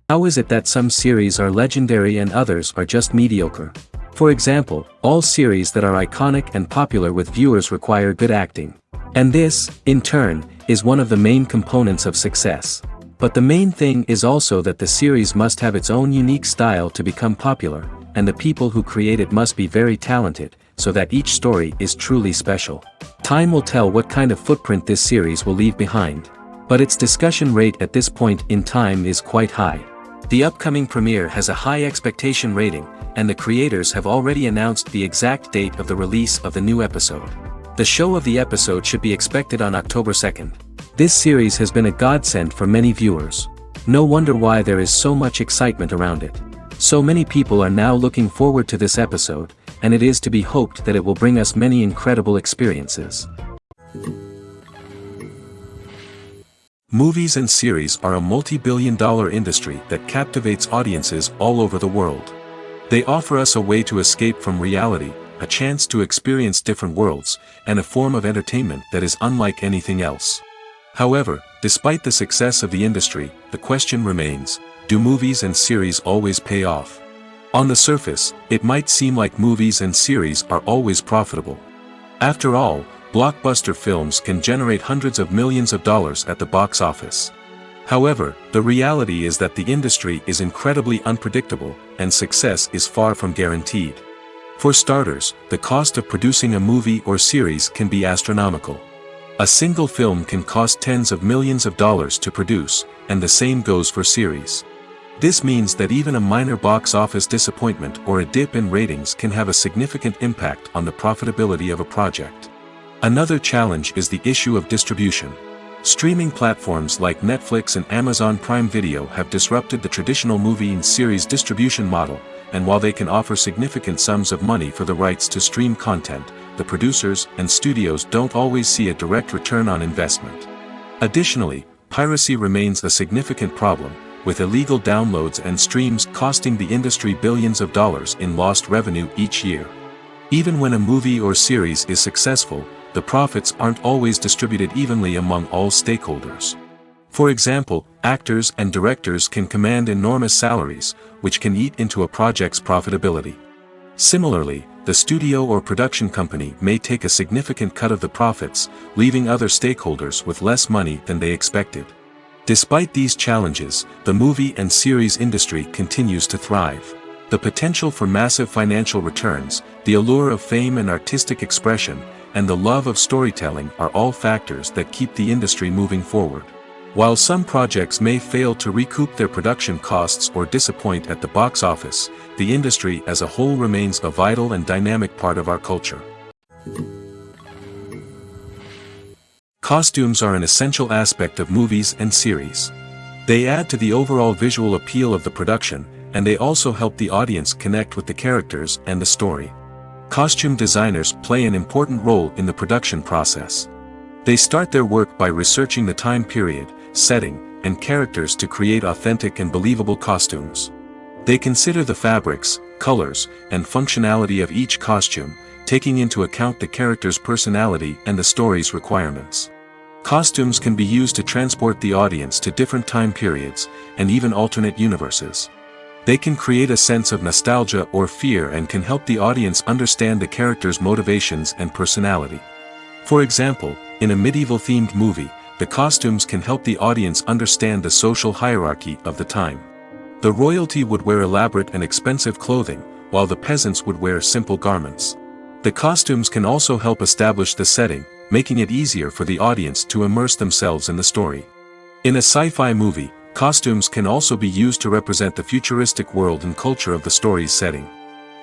How is it that some series are legendary and others are just mediocre? For example, all series that are iconic and popular with viewers require good acting. And this, in turn, is one of the main components of success. But the main thing is also that the series must have its own unique style to become popular, and the people who create it must be very talented, so that each story is truly special. Time will tell what kind of footprint this series will leave behind. But its discussion rate at this point in time is quite high. The upcoming premiere has a high expectation rating, and the creators have already announced the exact date of the release of the new episode. The show of the episode should be expected on October 2nd. This series has been a godsend for many viewers. No wonder why there is so much excitement around it. So many people are now looking forward to this episode, and it is to be hoped that it will bring us many incredible experiences. Movies and series are a multi-billion-dollar industry that captivates audiences all over the world. They offer us a way to escape from reality, a chance to experience different worlds, and a form of entertainment that is unlike anything else. However, despite the success of the industry, the question remains, do movies and series always pay off? On the surface, it might seem like movies and series are always profitable. After all, blockbuster films can generate hundreds of millions of dollars at the box office. However, the reality is that the industry is incredibly unpredictable, and success is far from guaranteed. For starters, the cost of producing a movie or series can be astronomical. A single film can cost tens of millions of dollars to produce, and the same goes for series. This means that even a minor box office disappointment or a dip in ratings can have a significant impact on the profitability of a project. Another challenge is the issue of distribution. Streaming platforms like Netflix and Amazon Prime Video have disrupted the traditional movie and series distribution model, and while they can offer significant sums of money for the rights to stream content, the producers and studios don't always see a direct return on investment. Additionally, piracy remains a significant problem, with illegal downloads and streams costing the industry billions of dollars in lost revenue each year. Even when a movie or series is successful, the profits aren't always distributed evenly among all stakeholders. For example, actors and directors can command enormous salaries, which can eat into a project's profitability. Similarly, the studio or production company may take a significant cut of the profits, leaving other stakeholders with less money than they expected. Despite these challenges, the movie and series industry continues to thrive. The potential for massive financial returns, the allure of fame and artistic expression, and the love of storytelling are all factors that keep the industry moving forward. While some projects may fail to recoup their production costs or disappoint at the box office, the industry as a whole remains a vital and dynamic part of our culture. Costumes are an essential aspect of movies and series. They add to the overall visual appeal of the production, and they also help the audience connect with the characters and the story. Costume designers play an important role in the production process. They start their work by researching the time period, setting, and characters to create authentic and believable costumes. They consider the fabrics, colors, and functionality of each costume, taking into account the character's personality and the story's requirements. Costumes can be used to transport the audience to different time periods, and even alternate universes. They can create a sense of nostalgia or fear and can help the audience understand the character's motivations and personality. For example, in a medieval-themed movie, the costumes can help the audience understand the social hierarchy of the time. The royalty would wear elaborate and expensive clothing, while the peasants would wear simple garments. The costumes can also help establish the setting, making it easier for the audience to immerse themselves in the story. In a sci-fi movie, costumes can also be used to represent the futuristic world and culture of the story's setting.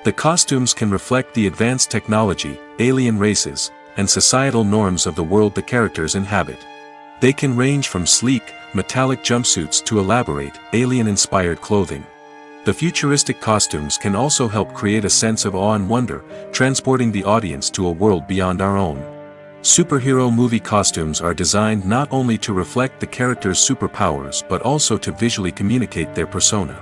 The costumes can reflect the advanced technology, alien races, and societal norms of the world the characters inhabit. They can range from sleek, metallic jumpsuits to elaborate, alien-inspired clothing. The futuristic costumes can also help create a sense of awe and wonder, transporting the audience to a world beyond our own. Superhero movie costumes are designed not only to reflect the character's superpowers but also to visually communicate their persona.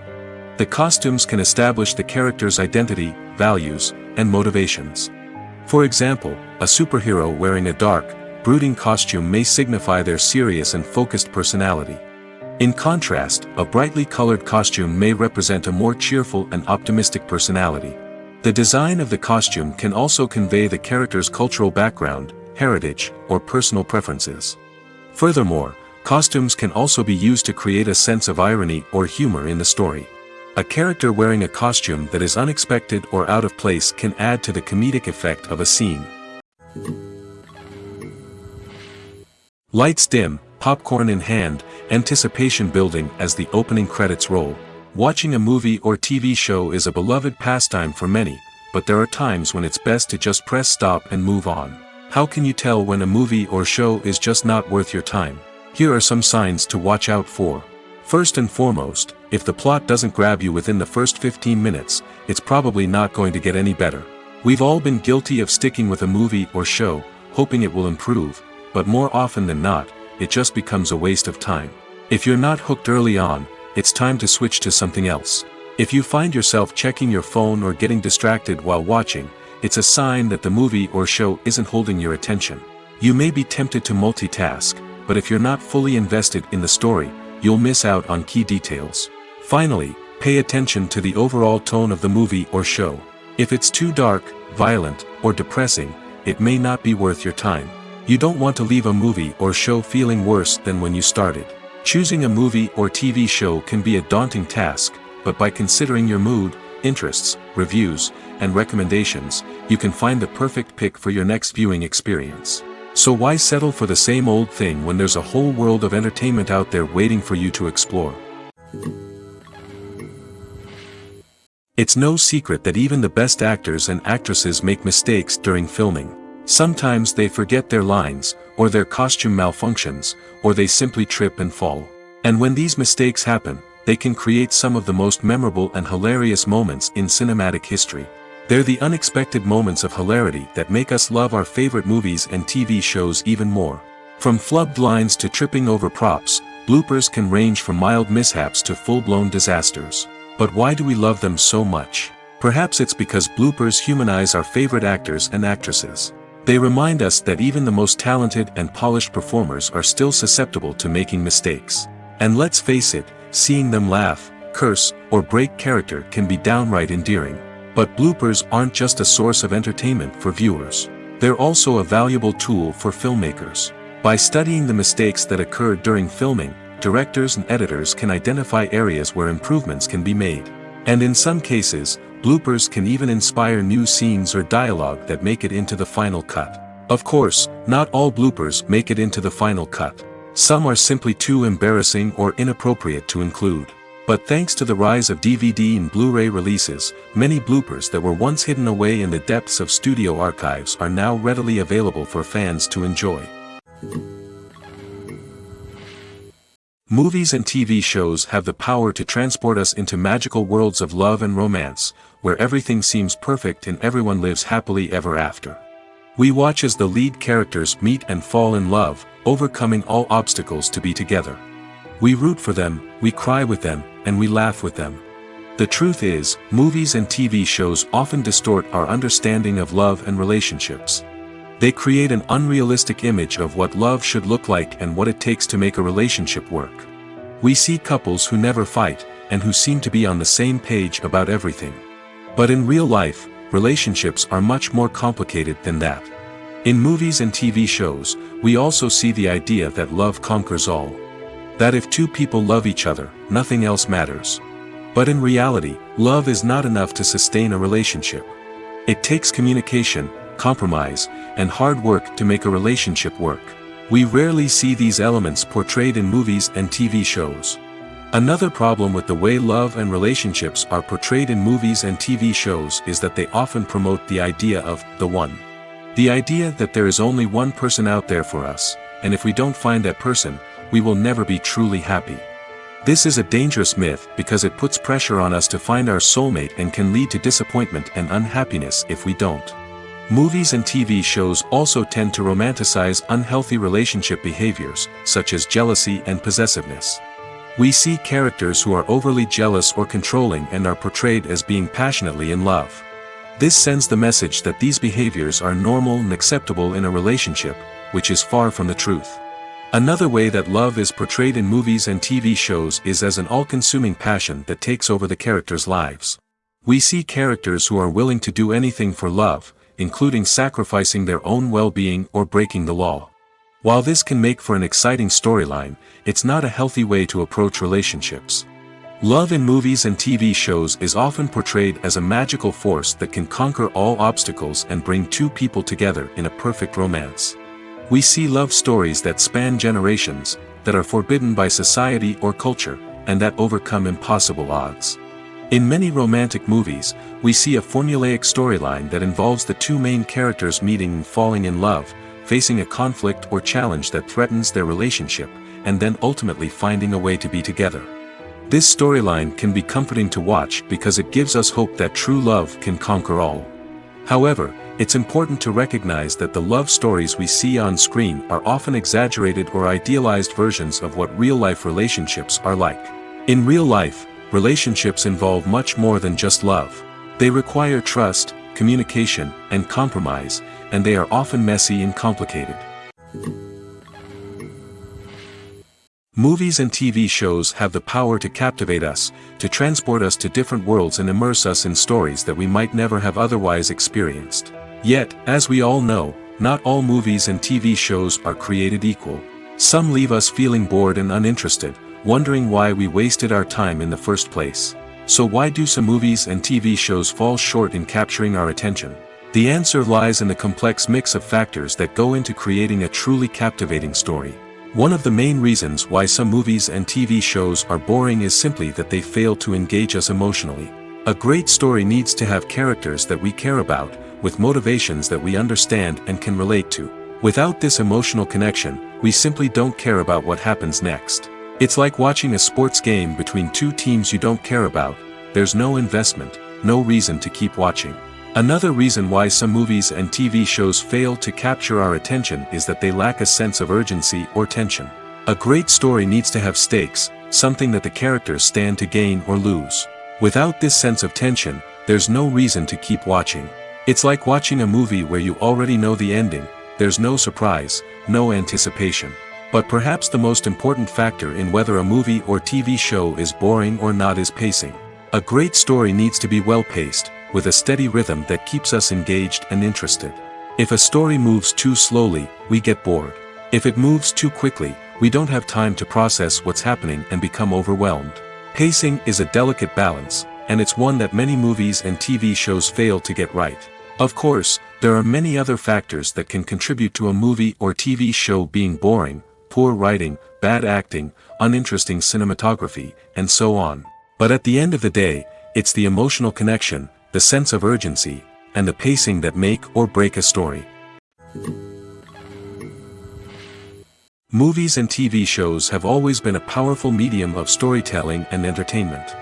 The costumes can establish the character's identity, values, and motivations. For example, a superhero wearing a dark, brooding costume may signify their serious and focused personality. In contrast, a brightly colored costume may represent a more cheerful and optimistic personality. The design of the costume can also convey the character's cultural background, heritage, or personal preferences. Furthermore, costumes can also be used to create a sense of irony or humor in the story. A character wearing a costume that is unexpected or out of place can add to the comedic effect of a scene. Lights dim, popcorn in hand, anticipation building as the opening credits roll. Watching a movie or TV show is a beloved pastime for many, but there are times when it's best to just press stop and move on. How can you tell when a movie or show is just not worth your time? Here are some signs to watch out for. First and foremost, if the plot doesn't grab you within the first 15 minutes, it's probably not going to get any better. We've all been guilty of sticking with a movie or show, hoping it will improve, but more often than not, it just becomes a waste of time. If you're not hooked early on, it's time to switch to something else. If you find yourself checking your phone or getting distracted while watching, it's a sign that the movie or show isn't holding your attention. You may be tempted to multitask, but if you're not fully invested in the story, you'll miss out on key details. Finally, pay attention to the overall tone of the movie or show. If it's too dark, violent, or depressing, it may not be worth your time. You don't want to leave a movie or show feeling worse than when you started. Choosing a movie or TV show can be a daunting task, but by considering your mood, interests, reviews, and recommendations, you can find the perfect pick for your next viewing experience. So why settle for the same old thing when there's a whole world of entertainment out there waiting for you to explore? It's no secret that even the best actors and actresses make mistakes during filming. Sometimes they forget their lines, or their costume malfunctions, or they simply trip and fall. And when these mistakes happen, they can create some of the most memorable and hilarious moments in cinematic history. They're the unexpected moments of hilarity that make us love our favorite movies and TV shows even more. From flubbed lines to tripping over props, bloopers can range from mild mishaps to full-blown disasters. But why do we love them so much? Perhaps it's because bloopers humanize our favorite actors and actresses. They remind us that even the most talented and polished performers are still susceptible to making mistakes. And let's face it, seeing them laugh, curse, or break character can be downright endearing. But bloopers aren't just a source of entertainment for viewers. They're also a valuable tool for filmmakers. By studying the mistakes that occur during filming, directors and editors can identify areas where improvements can be made. And in some cases, bloopers can even inspire new scenes or dialogue that make it into the final cut. Of course, not all bloopers make it into the final cut. Some are simply too embarrassing or inappropriate to include. But thanks to the rise of DVD and Blu-ray releases, many bloopers that were once hidden away in the depths of studio archives are now readily available for fans to enjoy. Movies and TV shows have the power to transport us into magical worlds of love and romance, where everything seems perfect and everyone lives happily ever after. We watch as the lead characters meet and fall in love, overcoming all obstacles to be together. We root for them, we cry with them, and we laugh with them. The truth is, movies and TV shows often distort our understanding of love and relationships. They create an unrealistic image of what love should look like and what it takes to make a relationship work. We see couples who never fight, and who seem to be on the same page about everything. But in real life, relationships are much more complicated than that. In movies and TV shows, we also see the idea that love conquers all. That if two people love each other, nothing else matters. But in reality, love is not enough to sustain a relationship. It takes communication, compromise, and hard work to make a relationship work. We rarely see these elements portrayed in movies and TV shows. Another problem with the way love and relationships are portrayed in movies and TV shows is that they often promote the idea of the one. The idea that there is only one person out there for us, and if we don't find that person, we will never be truly happy. This is a dangerous myth because it puts pressure on us to find our soulmate and can lead to disappointment and unhappiness if we don't. Movies and TV shows also tend to romanticize unhealthy relationship behaviors, such as jealousy and possessiveness. We see characters who are overly jealous or controlling and are portrayed as being passionately in love. This sends the message that these behaviors are normal and acceptable in a relationship, which is far from the truth. Another way that love is portrayed in movies and TV shows is as an all-consuming passion that takes over the characters' lives. We see characters who are willing to do anything for love, including sacrificing their own well-being or breaking the law. While this can make for an exciting storyline, it's not a healthy way to approach relationships. Love in movies and TV shows is often portrayed as a magical force that can conquer all obstacles and bring two people together in a perfect romance. We see love stories that span generations, that are forbidden by society or culture, and that overcome impossible odds. In many romantic movies, we see a formulaic storyline that involves the two main characters meeting and falling in love, facing a conflict or challenge that threatens their relationship, and then ultimately finding a way to be together. This storyline can be comforting to watch because it gives us hope that true love can conquer all. However, it's important to recognize that the love stories we see on screen are often exaggerated or idealized versions of what real-life relationships are like. In real life, relationships involve much more than just love. They require trust, communication, and compromise, and they are often messy and complicated. Movies and TV shows have the power to captivate us, to transport us to different worlds and immerse us in stories that we might never have otherwise experienced. Yet, as we all know, not all movies and TV shows are created equal. Some leave us feeling bored and uninterested, wondering why we wasted our time in the first place. So why do some movies and TV shows fall short in capturing our attention? The answer lies in the complex mix of factors that go into creating a truly captivating story. One of the main reasons why some movies and TV shows are boring is simply that they fail to engage us emotionally. A great story needs to have characters that we care about, with motivations that we understand and can relate to. Without this emotional connection, we simply don't care about what happens next. It's like watching a sports game between two teams you don't care about. There's no investment, no reason to keep watching. Another reason why some movies and TV shows fail to capture our attention is that they lack a sense of urgency or tension. A great story needs to have stakes, something that the characters stand to gain or lose. Without this sense of tension, there's no reason to keep watching. It's like watching a movie where you already know the ending. There's no surprise, no anticipation. But perhaps the most important factor in whether a movie or TV show is boring or not is pacing. A great story needs to be well-paced, with a steady rhythm that keeps us engaged and interested. If a story moves too slowly, we get bored. If it moves too quickly, we don't have time to process what's happening and become overwhelmed. Pacing is a delicate balance, and it's one that many movies and TV shows fail to get right. Of course, there are many other factors that can contribute to a movie or TV show being boring: poor writing, bad acting, uninteresting cinematography, and so on. But at the end of the day, it's the emotional connection, the sense of urgency, and the pacing that make or break a story. Movies and TV shows have always been a powerful medium of storytelling and entertainment.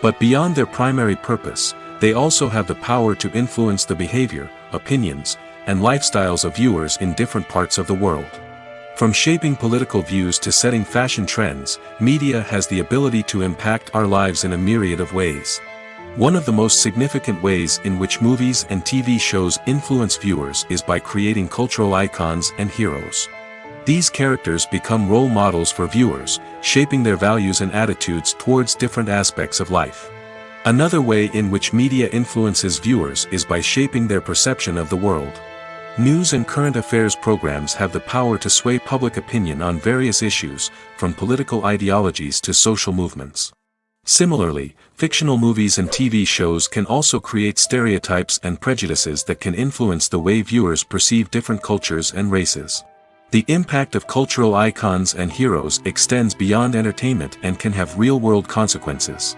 But beyond their primary purpose, they also have the power to influence the behavior, opinions, and lifestyles of viewers in different parts of the world. From shaping political views to setting fashion trends, media has the ability to impact our lives in a myriad of ways. One of the most significant ways in which movies and TV shows influence viewers is by creating cultural icons and heroes. These characters become role models for viewers, shaping their values and attitudes towards different aspects of life. Another way in which media influences viewers is by shaping their perception of the world. News and current affairs programs have the power to sway public opinion on various issues, from political ideologies to social movements. Similarly, fictional movies and TV shows can also create stereotypes and prejudices that can influence the way viewers perceive different cultures and races. The impact of cultural icons and heroes extends beyond entertainment and can have real-world consequences.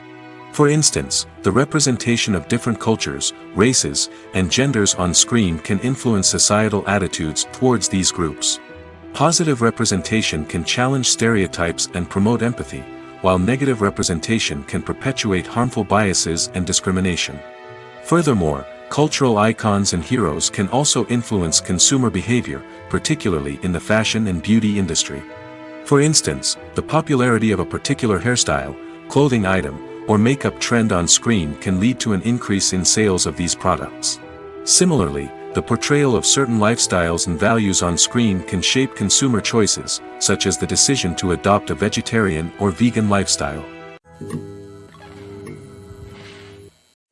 For instance, the representation of different cultures, races, and genders on screen can influence societal attitudes towards these groups. Positive representation can challenge stereotypes and promote empathy, while negative representation can perpetuate harmful biases and discrimination. Furthermore, cultural icons and heroes can also influence consumer behavior, particularly in the fashion and beauty industry. For instance, the popularity of a particular hairstyle, clothing item, or makeup trend on screen can lead to an increase in sales of these products. Similarly, the portrayal of certain lifestyles and values on screen can shape consumer choices, such as the decision to adopt a vegetarian or vegan lifestyle.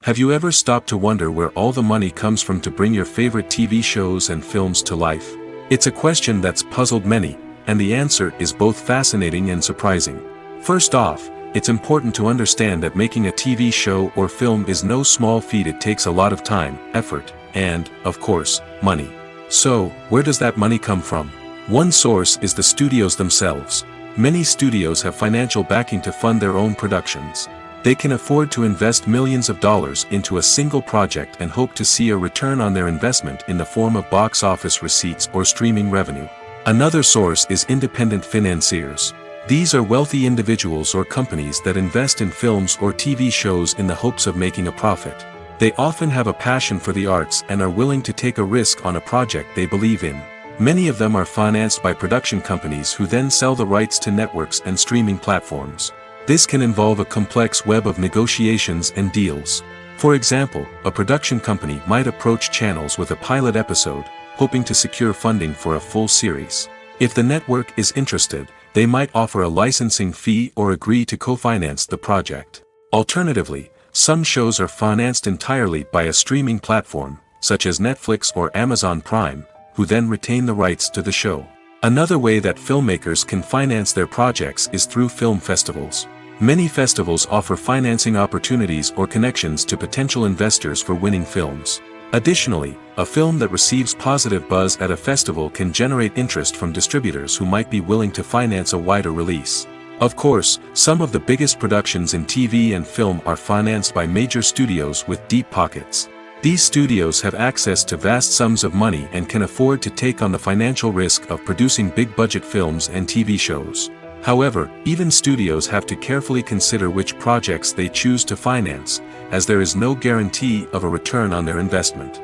Have you ever stopped to wonder where all the money comes from to bring your favorite TV shows and films to life? It's a question that's puzzled many, and the answer is both fascinating and surprising. First off, it's important to understand that making a TV show or film is no small feat. It takes a lot of time, effort, and, of course, money. So, where does that money come from? One source is the studios themselves. Many studios have financial backing to fund their own productions. They can afford to invest millions of dollars into a single project and hope to see a return on their investment in the form of box office receipts or streaming revenue. Another source is independent financiers. These are wealthy individuals or companies that invest in films or TV shows in the hopes of making a profit. They often have a passion for the arts and are willing to take a risk on a project they believe in. Many of them are financed by production companies who then sell the rights to networks and streaming platforms. This can involve a complex web of negotiations and deals. For example, a production company might approach channels with a pilot episode, hoping to secure funding for a full series. If the network is interested, they might offer a licensing fee or agree to co-finance the project. Alternatively, some shows are financed entirely by a streaming platform, such as Netflix or Amazon Prime, who then retain the rights to the show. Another way that filmmakers can finance their projects is through film festivals. Many festivals offer financing opportunities or connections to potential investors for winning films. Additionally, a film that receives positive buzz at a festival can generate interest from distributors who might be willing to finance a wider release. Of course, some of the biggest productions in TV and film are financed by major studios with deep pockets. These studios have access to vast sums of money and can afford to take on the financial risk of producing big-budget films and TV shows. However, even studios have to carefully consider which projects they choose to finance, as there is no guarantee of a return on their investment.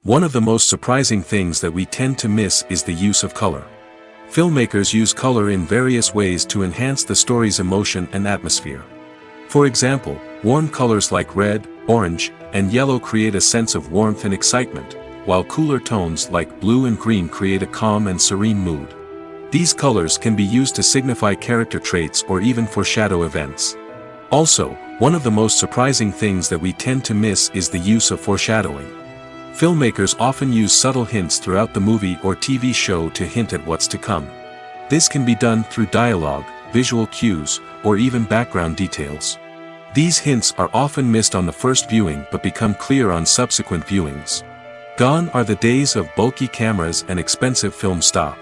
One of the most surprising things that we tend to miss is the use of color. Filmmakers use color in various ways to enhance the story's emotion and atmosphere. For example, warm colors like red, orange, and yellow create a sense of warmth and excitement, while cooler tones like blue and green create a calm and serene mood. These colors can be used to signify character traits or even foreshadow events. Also, one of the most surprising things that we tend to miss is the use of foreshadowing. Filmmakers often use subtle hints throughout the movie or TV show to hint at what's to come. This can be done through dialogue, visual cues, or even background details. These hints are often missed on the first viewing but become clear on subsequent viewings. Gone are the days of bulky cameras and expensive film stock.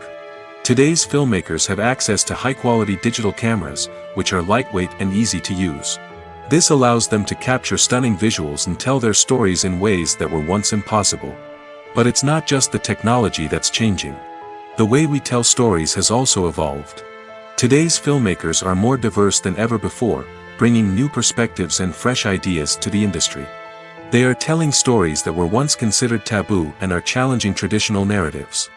Today's filmmakers have access to high-quality digital cameras, which are lightweight and easy to use. This allows them to capture stunning visuals and tell their stories in ways that were once impossible. But it's not just the technology that's changing. The way we tell stories has also evolved. Today's filmmakers are more diverse than ever before, bringing new perspectives and fresh ideas to the industry. They are telling stories that were once considered taboo and are challenging traditional narratives.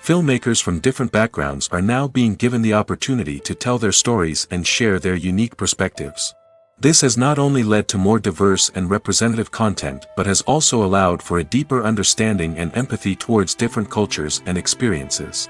Filmmakers from different backgrounds are now being given the opportunity to tell their stories and share their unique perspectives. This has not only led to more diverse and representative content but has also allowed for a deeper understanding and empathy towards different cultures and experiences.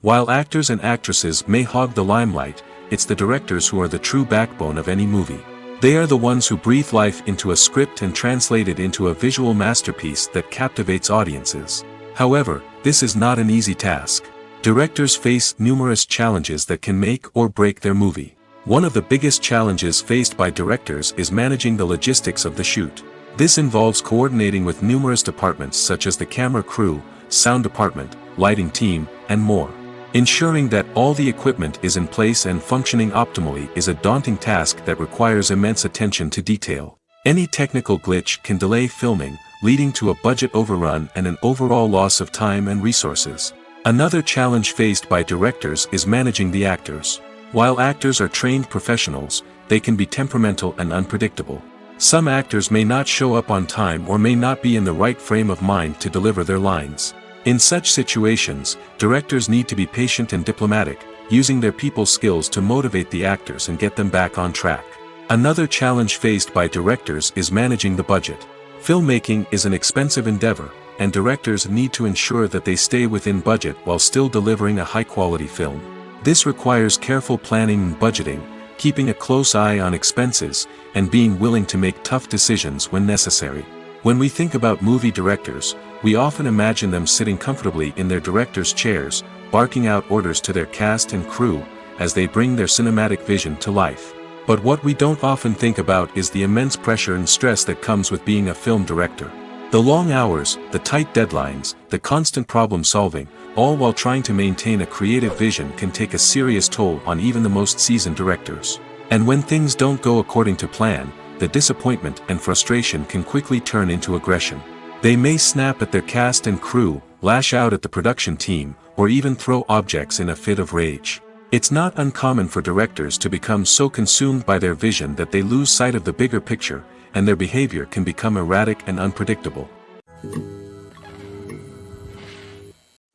While actors and actresses may hog the limelight, it's the directors who are the true backbone of any movie. They are the ones who breathe life into a script and translate it into a visual masterpiece that captivates audiences. However, this is not an easy task. Directors face numerous challenges that can make or break their movie. One of the biggest challenges faced by directors is managing the logistics of the shoot. This involves coordinating with numerous departments such as the camera crew, sound department, lighting team, and more. Ensuring that all the equipment is in place and functioning optimally is a daunting task that requires immense attention to detail. Any technical glitch can delay filming, leading to a budget overrun and an overall loss of time and resources. Another challenge faced by directors is managing the actors. While actors are trained professionals, they can be temperamental and unpredictable. Some actors may not show up on time or may not be in the right frame of mind to deliver their lines. In such situations, directors need to be patient and diplomatic, using their people skills to motivate the actors and get them back on track. Another challenge faced by directors is managing the budget. Filmmaking is an expensive endeavor, and directors need to ensure that they stay within budget while still delivering a high-quality film. This requires careful planning and budgeting, keeping a close eye on expenses, and being willing to make tough decisions when necessary. When we think about movie directors, we often imagine them sitting comfortably in their director's chairs, barking out orders to their cast and crew, as they bring their cinematic vision to life. But what we don't often think about is the immense pressure and stress that comes with being a film director. The long hours, the tight deadlines, the constant problem solving, all while trying to maintain a creative vision can take a serious toll on even the most seasoned directors. And when things don't go according to plan, the disappointment and frustration can quickly turn into aggression. They may snap at their cast and crew, lash out at the production team, or even throw objects in a fit of rage. It's not uncommon for directors to become so consumed by their vision that they lose sight of the bigger picture, and their behavior can become erratic and unpredictable.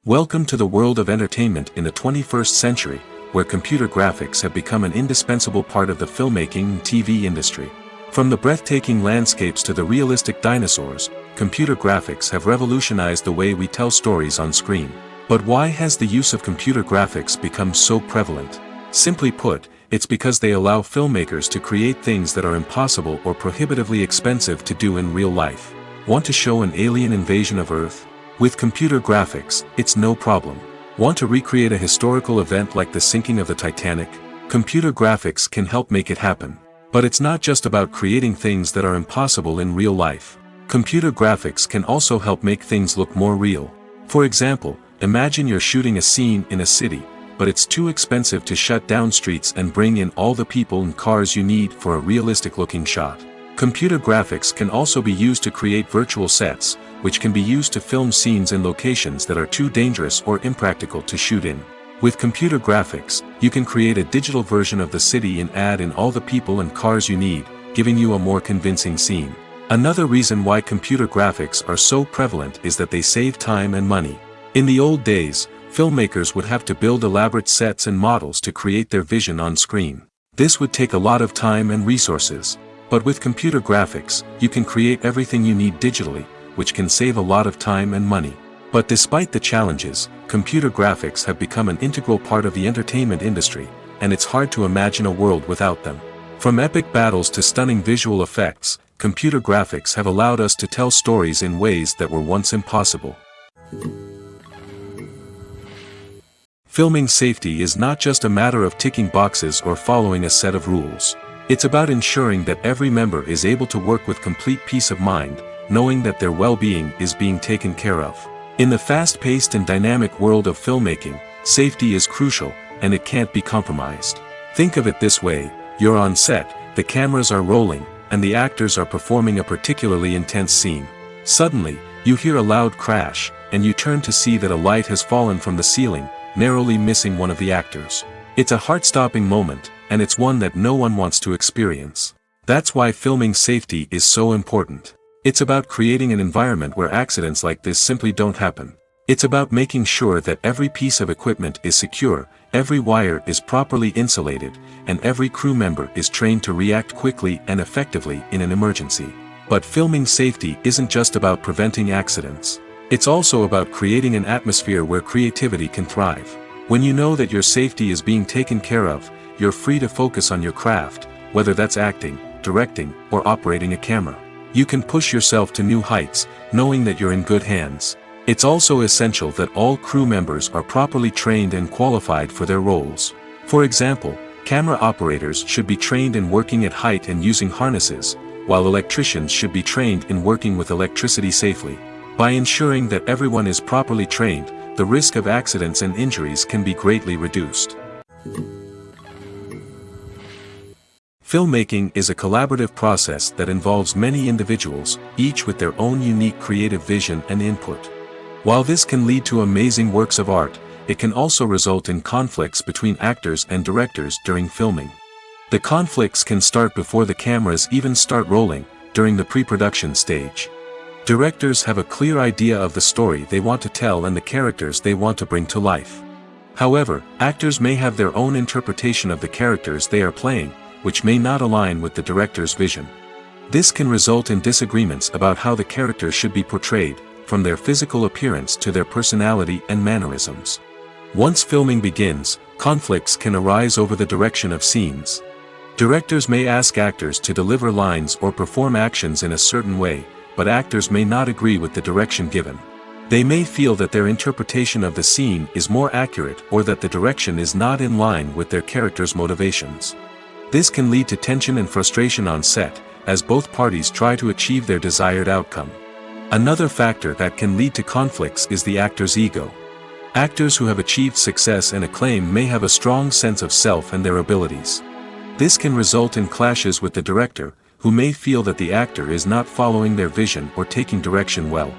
Welcome to the world of entertainment in the 21st century, where computer graphics have become an indispensable part of the filmmaking and TV industry. From the breathtaking landscapes to the realistic dinosaurs, computer graphics have revolutionized the way we tell stories on screen. But why has the use of computer graphics become so prevalent? Simply put, it's because they allow filmmakers to create things that are impossible or prohibitively expensive to do in real life. Want to show an alien invasion of Earth? With computer graphics, it's no problem. Want to recreate a historical event like the sinking of the Titanic? Computer graphics can help make it happen. But it's not just about creating things that are impossible in real life. Computer graphics can also help make things look more real. For example, imagine you're shooting a scene in a city, but it's too expensive to shut down streets and bring in all the people and cars you need for a realistic-looking shot. Computer graphics can also be used to create virtual sets, which can be used to film scenes in locations that are too dangerous or impractical to shoot in. With computer graphics, you can create a digital version of the city and add in all the people and cars you need, giving you a more convincing scene. Another reason why computer graphics are so prevalent is that they save time and money. In the old days, filmmakers would have to build elaborate sets and models to create their vision on screen. This would take a lot of time and resources. But with computer graphics, you can create everything you need digitally, which can save a lot of time and money. But despite the challenges, computer graphics have become an integral part of the entertainment industry, and it's hard to imagine a world without them. From epic battles to stunning visual effects, computer graphics have allowed us to tell stories in ways that were once impossible. Filming safety is not just a matter of ticking boxes or following a set of rules. It's about ensuring that every member is able to work with complete peace of mind, knowing that their well-being is being taken care of. In the fast-paced and dynamic world of filmmaking, safety is crucial, and it can't be compromised. Think of it this way: you're on set, the cameras are rolling, and the actors are performing a particularly intense scene. Suddenly, you hear a loud crash, and you turn to see that a light has fallen from the ceiling, narrowly missing one of the actors. It's a heart-stopping moment, and it's one that no one wants to experience. That's why filming safety is so important. It's about creating an environment where accidents like this simply don't happen. It's about making sure that every piece of equipment is secure, every wire is properly insulated, and every crew member is trained to react quickly and effectively in an emergency. But filming safety isn't just about preventing accidents. It's also about creating an atmosphere where creativity can thrive. When you know that your safety is being taken care of, you're free to focus on your craft, whether that's acting, directing, or operating a camera. You can push yourself to new heights, knowing that you're in good hands. It's also essential that all crew members are properly trained and qualified for their roles. For example, camera operators should be trained in working at height and using harnesses, while electricians should be trained in working with electricity safely. By ensuring that everyone is properly trained, the risk of accidents and injuries can be greatly reduced. Filmmaking is a collaborative process that involves many individuals, each with their own unique creative vision and input. While this can lead to amazing works of art, it can also result in conflicts between actors and directors during filming. The conflicts can start before the cameras even start rolling, during the pre-production stage. Directors have a clear idea of the story they want to tell and the characters they want to bring to life. However, actors may have their own interpretation of the characters they are playing, which may not align with the director's vision. This can result in disagreements about how the characters should be portrayed, from their physical appearance to their personality and mannerisms. Once filming begins, conflicts can arise over the direction of scenes. Directors may ask actors to deliver lines or perform actions in a certain way, but actors may not agree with the direction given. They may feel that their interpretation of the scene is more accurate or that the direction is not in line with their character's motivations. This can lead to tension and frustration on set, as both parties try to achieve their desired outcome. Another factor that can lead to conflicts is the actor's ego. Actors who have achieved success and acclaim may have a strong sense of self and their abilities. This can result in clashes with the director, who may feel that the actor is not following their vision or taking direction well.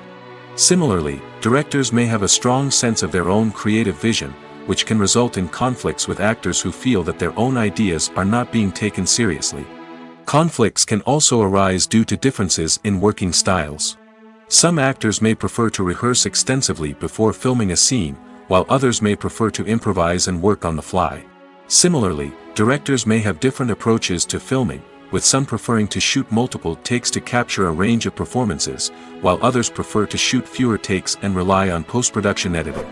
Similarly, directors may have a strong sense of their own creative vision, which can result in conflicts with actors who feel that their own ideas are not being taken seriously. Conflicts can also arise due to differences in working styles. Some actors may prefer to rehearse extensively before filming a scene, while others may prefer to improvise and work on the fly. Similarly, directors may have different approaches to filming, with some preferring to shoot multiple takes to capture a range of performances, while others prefer to shoot fewer takes and rely on post-production editing.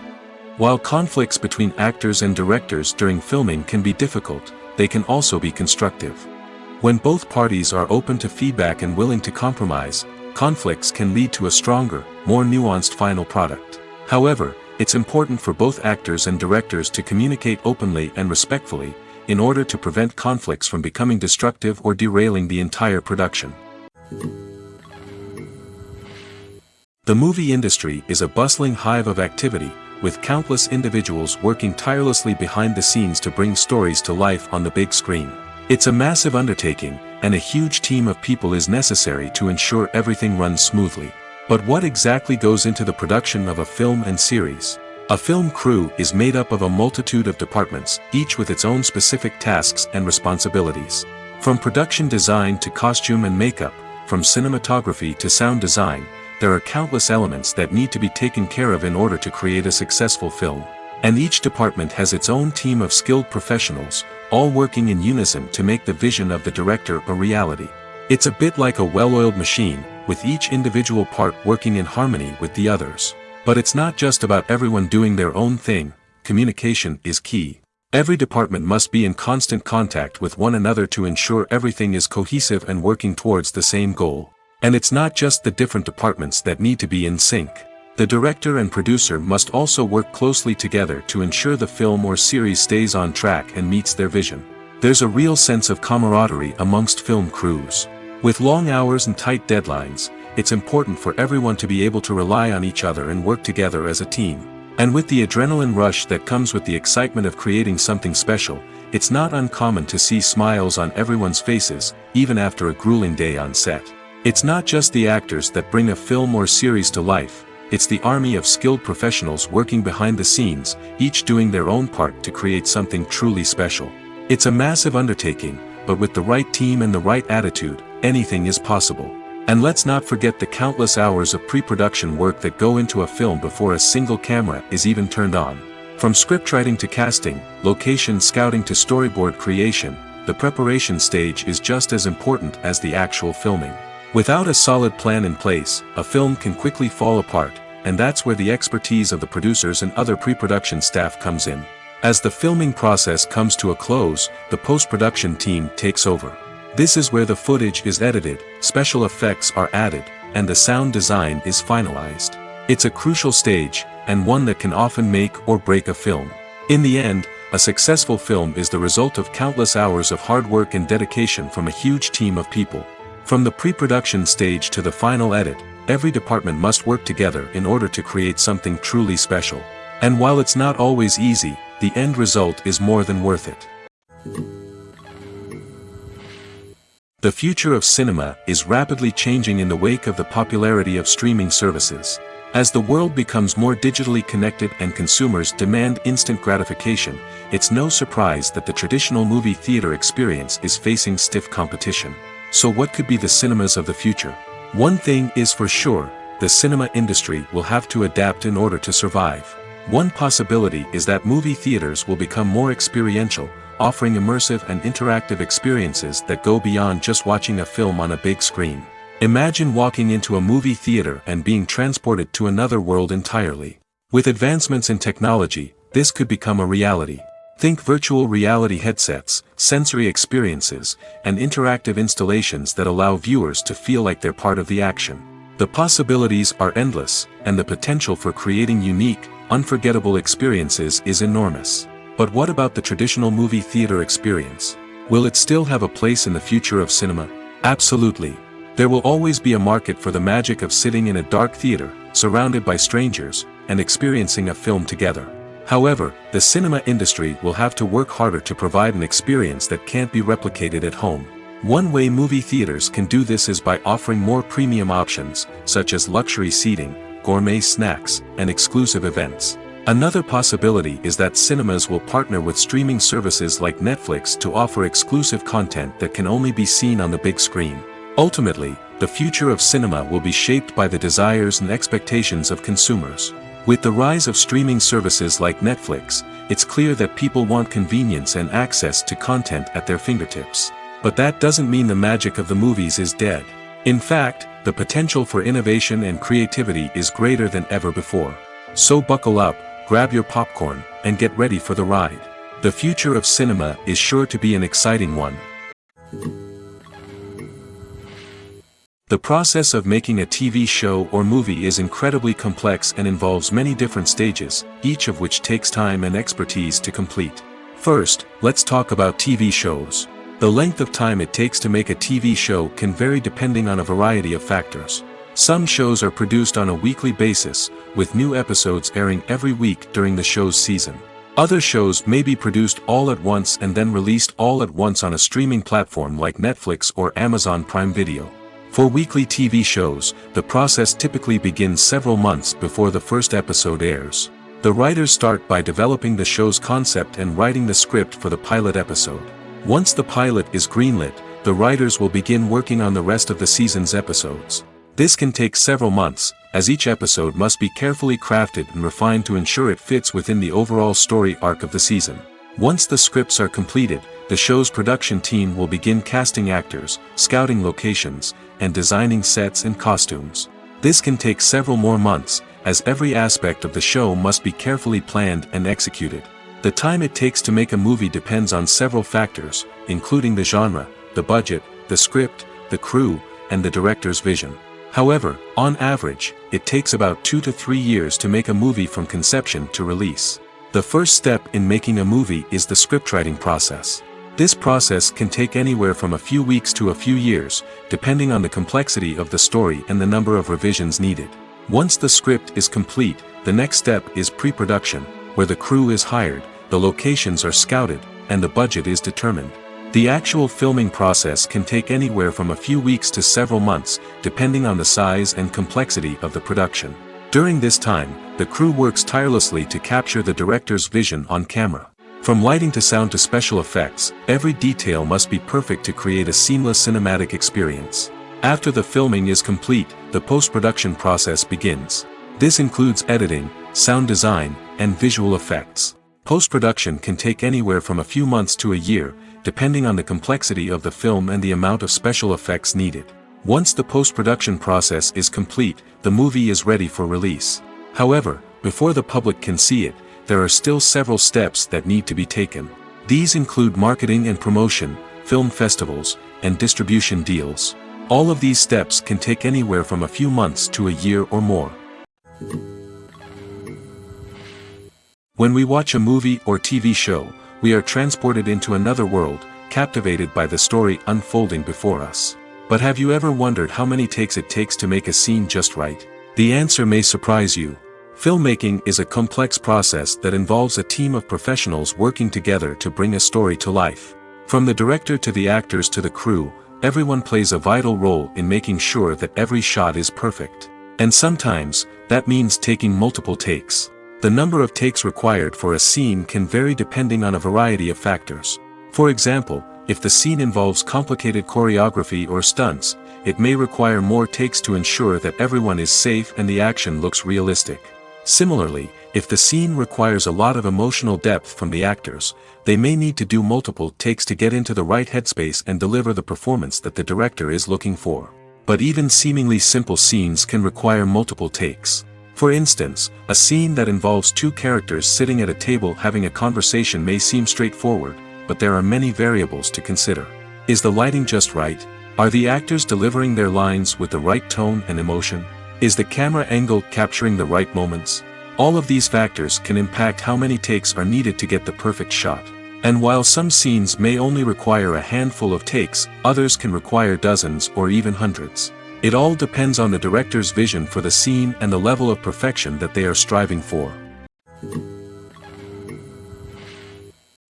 While conflicts between actors and directors during filming can be difficult, they can also be constructive. When both parties are open to feedback and willing to compromise, conflicts can lead to a stronger, more nuanced final product. However, it's important for both actors and directors to communicate openly and respectfully, in order to prevent conflicts from becoming destructive or derailing the entire production. The movie industry is a bustling hive of activity, with countless individuals working tirelessly behind the scenes to bring stories to life on the big screen. It's a massive undertaking, and a huge team of people is necessary to ensure everything runs smoothly. But what exactly goes into the production of a film and series? A film crew is made up of a multitude of departments, each with its own specific tasks and responsibilities. From production design to costume and makeup, from cinematography to sound design, there are countless elements that need to be taken care of in order to create a successful film. And each department has its own team of skilled professionals, all working in unison to make the vision of the director a reality. It's a bit like a well-oiled machine, with each individual part working in harmony with the others. But it's not just about everyone doing their own thing. Communication is key. Every department must be in constant contact with one another to ensure everything is cohesive and working towards the same goal. And it's not just the different departments that need to be in sync. The director and producer must also work closely together to ensure the film or series stays on track and meets their vision. There's a real sense of camaraderie amongst film crews. With long hours and tight deadlines, it's important for everyone to be able to rely on each other and work together as a team. And with the adrenaline rush that comes with the excitement of creating something special, it's not uncommon to see smiles on everyone's faces, even after a grueling day on set. It's not just the actors that bring a film or series to life, it's the army of skilled professionals working behind the scenes, each doing their own part to create something truly special. It's a massive undertaking, but with the right team and the right attitude, anything is possible. And let's not forget the countless hours of pre-production work that go into a film before a single camera is even turned on. From scriptwriting to casting, location scouting to storyboard creation, the preparation stage is just as important as the actual filming. Without a solid plan in place, a film can quickly fall apart, and that's where the expertise of the producers and other pre-production staff comes in. As the filming process comes to a close, the post-production team takes over. This is where the footage is edited, special effects are added, and the sound design is finalized. It's a crucial stage, and one that can often make or break a film. In the end, a successful film is the result of countless hours of hard work and dedication from a huge team of people. From the pre-production stage to the final edit, every department must work together in order to create something truly special. And while it's not always easy, the end result is more than worth it. The future of cinema is rapidly changing in the wake of the popularity of streaming services. As the world becomes more digitally connected and consumers demand instant gratification, it's no surprise that the traditional movie theater experience is facing stiff competition. So what could be the cinemas of the future? One thing is for sure, the cinema industry will have to adapt in order to survive. One possibility is that movie theaters will become more experiential, offering immersive and interactive experiences that go beyond just watching a film on a big screen. Imagine walking into a movie theater and being transported to another world entirely. With advancements in technology, this could become a reality. Think virtual reality headsets, sensory experiences, and interactive installations that allow viewers to feel like they're part of the action. The possibilities are endless, and the potential for creating unique, unforgettable experiences is enormous. But what about the traditional movie theater experience? Will it still have a place in the future of cinema? Absolutely. There will always be a market for the magic of sitting in a dark theater, surrounded by strangers, and experiencing a film together. However, the cinema industry will have to work harder to provide an experience that can't be replicated at home. One way movie theaters can do this is by offering more premium options, such as luxury seating, gourmet snacks, and exclusive events. Another possibility is that cinemas will partner with streaming services like Netflix to offer exclusive content that can only be seen on the big screen. Ultimately, the future of cinema will be shaped by the desires and expectations of consumers. With the rise of streaming services like Netflix, it's clear that people want convenience and access to content at their fingertips. But that doesn't mean the magic of the movies is dead. In fact, the potential for innovation and creativity is greater than ever before. So buckle up, grab your popcorn, and get ready for the ride. The future of cinema is sure to be an exciting one. The process of making a TV show or movie is incredibly complex and involves many different stages, each of which takes time and expertise to complete. First, let's talk about TV shows. The length of time it takes to make a TV show can vary depending on a variety of factors. Some shows are produced on a weekly basis, with new episodes airing every week during the show's season. Other shows may be produced all at once and then released all at once on a streaming platform like Netflix or Amazon Prime Video. For weekly TV shows, the process typically begins several months before the first episode airs. The writers start by developing the show's concept and writing the script for the pilot episode. Once the pilot is greenlit, the writers will begin working on the rest of the season's episodes. This can take several months, as each episode must be carefully crafted and refined to ensure it fits within the overall story arc of the season. Once the scripts are completed, the show's production team will begin casting actors, scouting locations, and designing sets and costumes. This can take several more months, as every aspect of the show must be carefully planned and executed. The time it takes to make a movie depends on several factors, including the genre, the budget, the script, the crew, and the director's vision. However, on average, it takes about 2 to 3 years to make a movie from conception to release. The first step in making a movie is the scriptwriting process. This process can take anywhere from a few weeks to a few years, depending on the complexity of the story and the number of revisions needed. Once the script is complete, the next step is pre-production, where the crew is hired, the locations are scouted, and the budget is determined. The actual filming process can take anywhere from a few weeks to several months, depending on the size and complexity of the production. During this time, the crew works tirelessly to capture the director's vision on camera. From lighting to sound to special effects, every detail must be perfect to create a seamless cinematic experience. After the filming is complete, the post-production process begins. This includes editing, sound design, and visual effects. Post-production can take anywhere from a few months to a year, depending on the complexity of the film and the amount of special effects needed. Once the post-production process is complete, the movie is ready for release. However, before the public can see it, there are still several steps that need to be taken. These include marketing and promotion, film festivals, and distribution deals. All of these steps can take anywhere from a few months to a year or more. When we watch a movie or TV show, we are transported into another world, captivated by the story unfolding before us. But have you ever wondered how many takes it takes to make a scene just right? The answer may surprise you. Filmmaking is a complex process that involves a team of professionals working together to bring a story to life. From the director to the actors to the crew, everyone plays a vital role in making sure that every shot is perfect. And sometimes, that means taking multiple takes. The number of takes required for a scene can vary depending on a variety of factors. For example, if the scene involves complicated choreography or stunts, it may require more takes to ensure that everyone is safe and the action looks realistic. Similarly, If the scene requires a lot of emotional depth from the actors, they may need to do multiple takes to get into the right headspace and deliver the performance that the director is looking for. But even seemingly simple scenes can require multiple takes. For instance, a scene that involves two characters sitting at a table having a conversation may seem straightforward, but there are many variables to consider. Is the lighting just right? Are the actors delivering their lines with the right tone and emotion? Is the camera angle capturing the right moments? All of these factors can impact how many takes are needed to get the perfect shot. And while some scenes may only require a handful of takes, others can require dozens or even hundreds. It all depends on the director's vision for the scene and the level of perfection that they are striving for.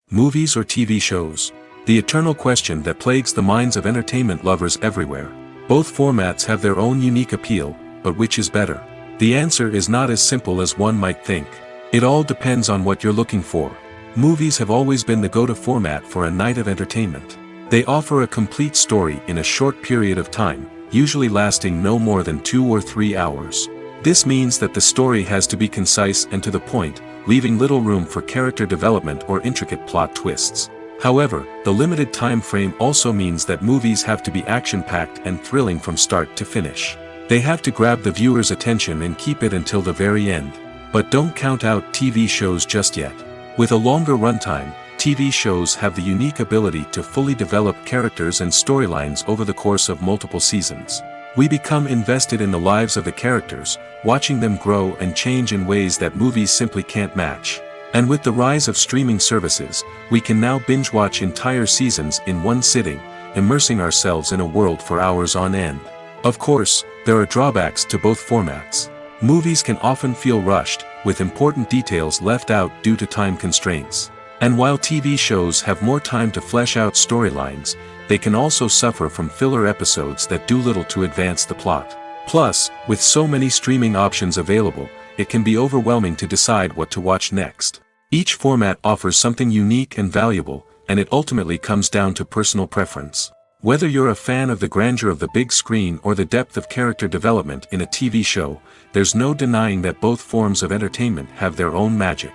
Movies or TV shows? The eternal question that plagues the minds of entertainment lovers everywhere. Both formats have their own unique appeal, but which is better? The answer is not as simple as one might think. It all depends on what you're looking for. Movies have always been the go-to format for a night of entertainment. They offer a complete story in a short period of time, usually lasting no more than 2 or 3 hours. This means that the story has to be concise and to the point, leaving little room for character development or intricate plot twists. However, the limited time frame also means that movies have to be action-packed and thrilling from start to finish. They have to grab the viewer's attention and keep it until the very end. But don't count out TV shows just yet. With a longer runtime, TV shows have the unique ability to fully develop characters and storylines over the course of multiple seasons. We become invested in the lives of the characters, watching them grow and change in ways that movies simply can't match. And with the rise of streaming services, we can now binge-watch entire seasons in one sitting, immersing ourselves in a world for hours on end. Of course, there are drawbacks to both formats. Movies can often feel rushed, with important details left out due to time constraints. And while TV shows have more time to flesh out storylines, they can also suffer from filler episodes that do little to advance the plot. Plus, with so many streaming options available, it can be overwhelming to decide what to watch next. Each format offers something unique and valuable, and it ultimately comes down to personal preference. Whether you're a fan of the grandeur of the big screen or the depth of character development in a TV show, there's no denying that both forms of entertainment have their own magic.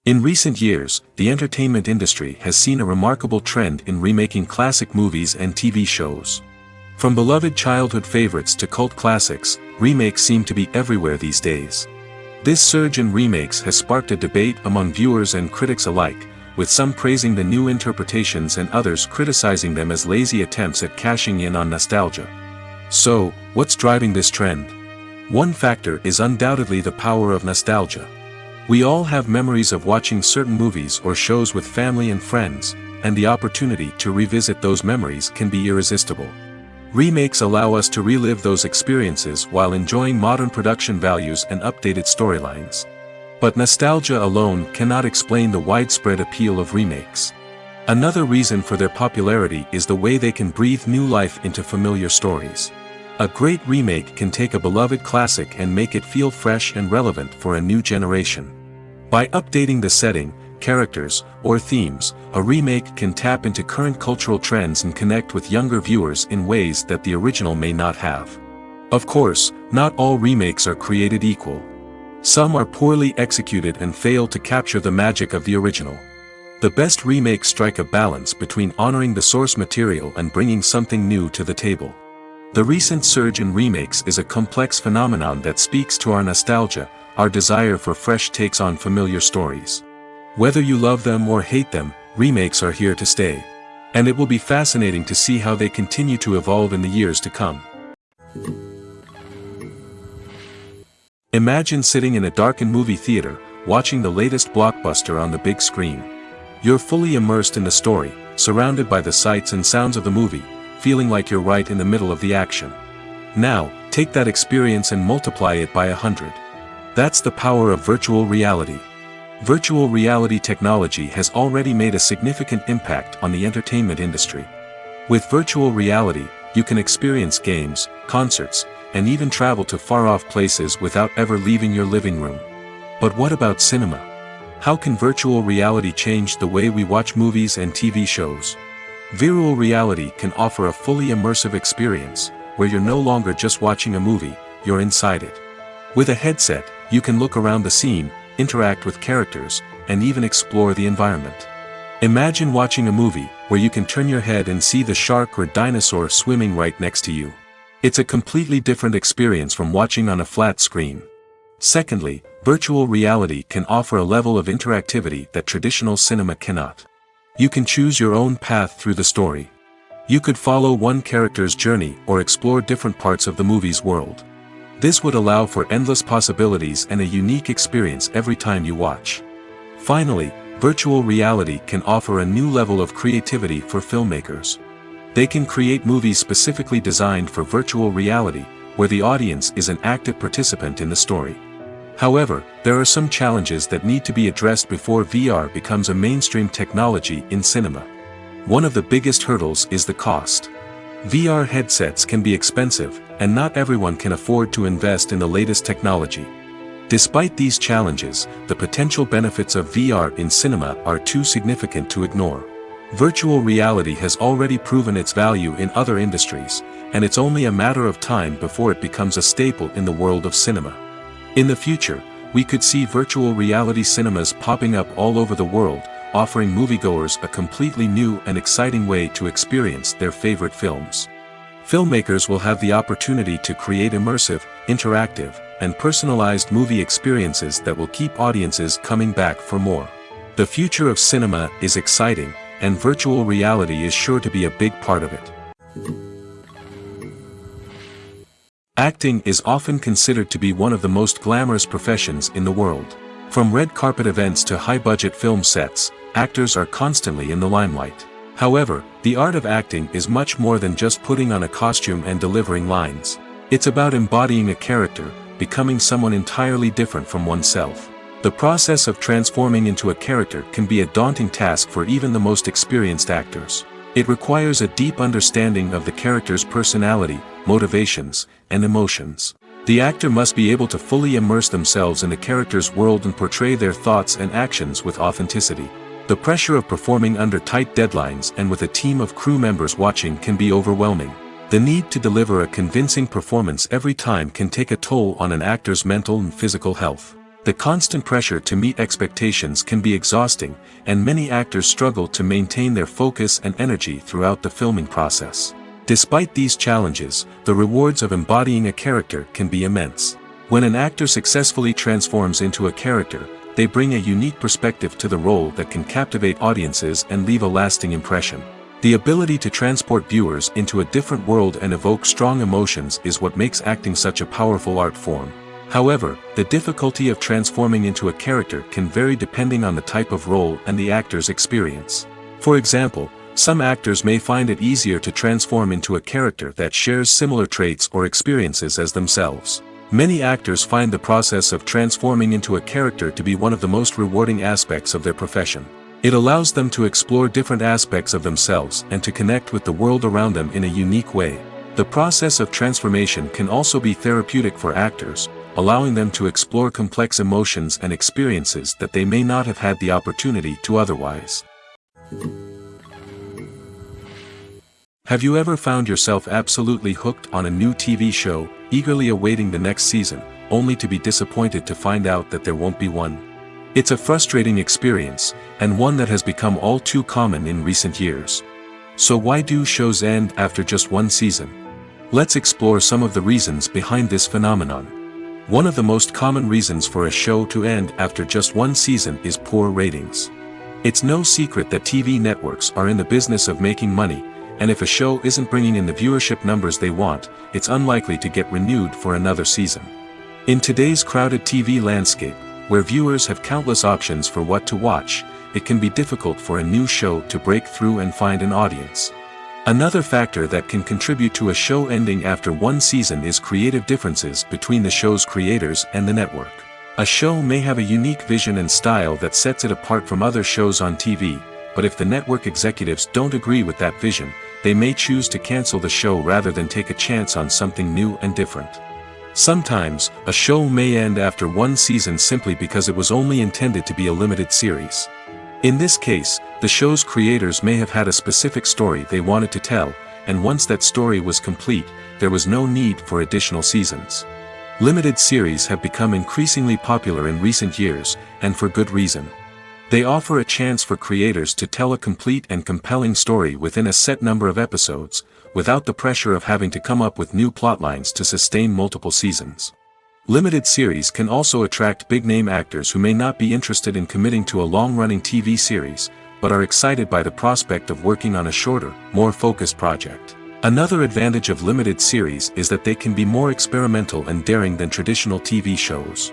In recent years, the entertainment industry has seen a remarkable trend in remaking classic movies and TV shows. From beloved childhood favorites to cult classics, remakes seem to be everywhere these days. This surge in remakes has sparked a debate among viewers and critics alike, with some praising the new interpretations and others criticizing them as lazy attempts at cashing in on nostalgia. So, what's driving this trend? One factor is undoubtedly the power of nostalgia. We all have memories of watching certain movies or shows with family and friends, and the opportunity to revisit those memories can be irresistible. Remakes allow us to relive those experiences while enjoying modern production values and updated storylines. But nostalgia alone cannot explain the widespread appeal of remakes. Another reason for their popularity is the way they can breathe new life into familiar stories. A great remake can take a beloved classic and make it feel fresh and relevant for a new generation. By updating the setting, characters, or themes, a remake can tap into current cultural trends and connect with younger viewers in ways that the original may not have. Of course, not all remakes are created equal. Some are poorly executed and fail to capture the magic of the original. The best remakes strike a balance between honoring the source material and bringing something new to the table. The recent surge in remakes is a complex phenomenon that speaks to our nostalgia, our desire for fresh takes on familiar stories. Whether you love them or hate them, remakes are here to stay. And it will be fascinating to see how they continue to evolve in the years to come. Imagine sitting in a darkened movie theater, watching the latest blockbuster on the big screen. You're fully immersed in the story, surrounded by the sights and sounds of the movie, feeling like you're right in the middle of the action. Now, take that experience and multiply it by 100. That's the power of virtual reality. Virtual reality technology has already made a significant impact on the entertainment industry. With virtual reality, you can experience games, concerts, and even travel to far-off places without ever leaving your living room. But what about cinema? How can virtual reality change the way we watch movies and TV shows? Virtual reality can offer a fully immersive experience, where you're no longer just watching a movie, you're inside it. With a headset, you can look around the scene, interact with characters, and even explore the environment. Imagine watching a movie where you can turn your head and see the shark or dinosaur swimming right next to you. It's a completely different experience from watching on a flat screen. Secondly, virtual reality can offer a level of interactivity that traditional cinema cannot. You can choose your own path through the story. You could follow one character's journey or explore different parts of the movie's world. This would allow for endless possibilities and a unique experience every time you watch. Finally, virtual reality can offer a new level of creativity for filmmakers. They can create movies specifically designed for virtual reality, where the audience is an active participant in the story. However, there are some challenges that need to be addressed before VR becomes a mainstream technology in cinema. One of the biggest hurdles is the cost. VR headsets can be expensive, and not everyone can afford to invest in the latest technology. Despite these challenges, the potential benefits of VR in cinema are too significant to ignore. Virtual reality has already proven its value in other industries, and it's only a matter of time before it becomes a staple in the world of cinema. In the future, we could see virtual reality cinemas popping up all over the world, offering moviegoers a completely new and exciting way to experience their favorite films. Filmmakers will have the opportunity to create immersive, interactive, and personalized movie experiences that will keep audiences coming back for more. The future of cinema is exciting, and virtual reality is sure to be a big part of it. Acting is often considered to be one of the most glamorous professions in the world. From red carpet events to high-budget film sets, actors are constantly in the limelight. However, the art of acting is much more than just putting on a costume and delivering lines. It's about embodying a character, becoming someone entirely different from oneself. The process of transforming into a character can be a daunting task for even the most experienced actors. It requires a deep understanding of the character's personality, motivations, and emotions. The actor must be able to fully immerse themselves in the character's world and portray their thoughts and actions with authenticity. The pressure of performing under tight deadlines and with a team of crew members watching can be overwhelming. The need to deliver a convincing performance every time can take a toll on an actor's mental and physical health. The constant pressure to meet expectations can be exhausting, and many actors struggle to maintain their focus and energy throughout the filming process. Despite these challenges, the rewards of embodying a character can be immense. When an actor successfully transforms into a character, they bring a unique perspective to the role that can captivate audiences and leave a lasting impression. The ability to transport viewers into a different world and evoke strong emotions is what makes acting such a powerful art form. However, the difficulty of transforming into a character can vary depending on the type of role and the actor's experience. For example, some actors may find it easier to transform into a character that shares similar traits or experiences as themselves. Many actors find the process of transforming into a character to be one of the most rewarding aspects of their profession. It allows them to explore different aspects of themselves and to connect with the world around them in a unique way. The process of transformation can also be therapeutic for actors, allowing them to explore complex emotions and experiences that they may not have had the opportunity to otherwise. Have you ever found yourself absolutely hooked on a new TV show, eagerly awaiting the next season, only to be disappointed to find out that there won't be one? It's a frustrating experience, and one that has become all too common in recent years. So why do shows end after just one season? Let's explore some of the reasons behind this phenomenon. One of the most common reasons for a show to end after just one season is poor ratings. It's no secret that TV networks are in the business of making money, and if a show isn't bringing in the viewership numbers they want, it's unlikely to get renewed for another season. In today's crowded TV landscape, where viewers have countless options for what to watch, it can be difficult for a new show to break through and find an audience. Another factor that can contribute to a show ending after one season is creative differences between the show's creators and the network. A show may have a unique vision and style that sets it apart from other shows on TV, but if the network executives don't agree with that vision, they may choose to cancel the show rather than take a chance on something new and different. Sometimes, a show may end after one season simply because it was only intended to be a limited series. In this case, the show's creators may have had a specific story they wanted to tell, and once that story was complete, there was no need for additional seasons. Limited series have become increasingly popular in recent years, and for good reason. They offer a chance for creators to tell a complete and compelling story within a set number of episodes, without the pressure of having to come up with new plotlines to sustain multiple seasons. Limited series can also attract big-name actors who may not be interested in committing to a long-running TV series, but are excited by the prospect of working on a shorter, more focused project. Another advantage of limited series is that they can be more experimental and daring than traditional TV shows.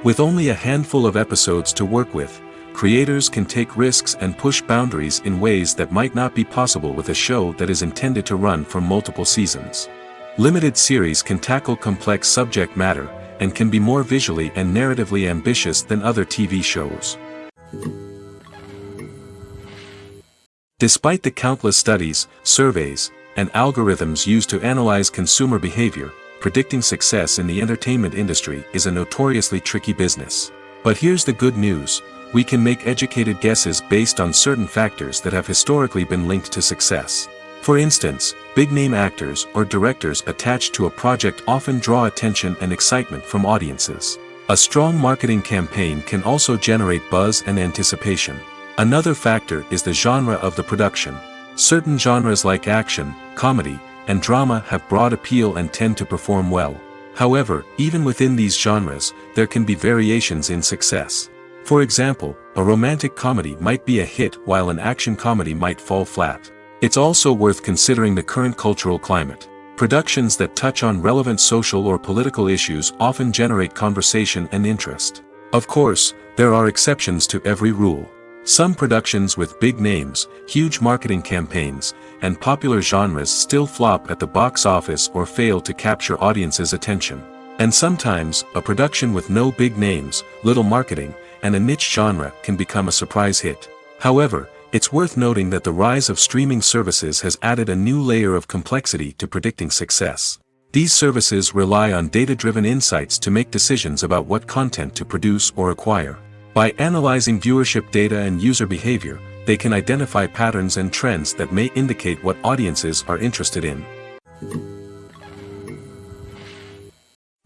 With only a handful of episodes to work with, creators can take risks and push boundaries in ways that might not be possible with a show that is intended to run for multiple seasons. Limited series can tackle complex subject matter, and can be more visually and narratively ambitious than other TV shows. Despite the countless studies, surveys, and algorithms used to analyze consumer behavior, predicting success in the entertainment industry is a notoriously tricky business. But here's the good news: we can make educated guesses based on certain factors that have historically been linked to success. For instance, big-name actors or directors attached to a project often draw attention and excitement from audiences. A strong marketing campaign can also generate buzz and anticipation. Another factor is the genre of the production. Certain genres like action, comedy, and drama have broad appeal and tend to perform well. However, even within these genres, there can be variations in success. For example, a romantic comedy might be a hit while an action comedy might fall flat. It's also worth considering the current cultural climate. Productions that touch on relevant social or political issues often generate conversation and interest. Of course, there are exceptions to every rule. Some productions with big names, huge marketing campaigns, and popular genres still flop at the box office or fail to capture audiences' attention. And sometimes, a production with no big names, little marketing, and a niche genre can become a surprise hit. However, it's worth noting that the rise of streaming services has added a new layer of complexity to predicting success. These services rely on data-driven insights to make decisions about what content to produce or acquire. By analyzing viewership data and user behavior, they can identify patterns and trends that may indicate what audiences are interested in.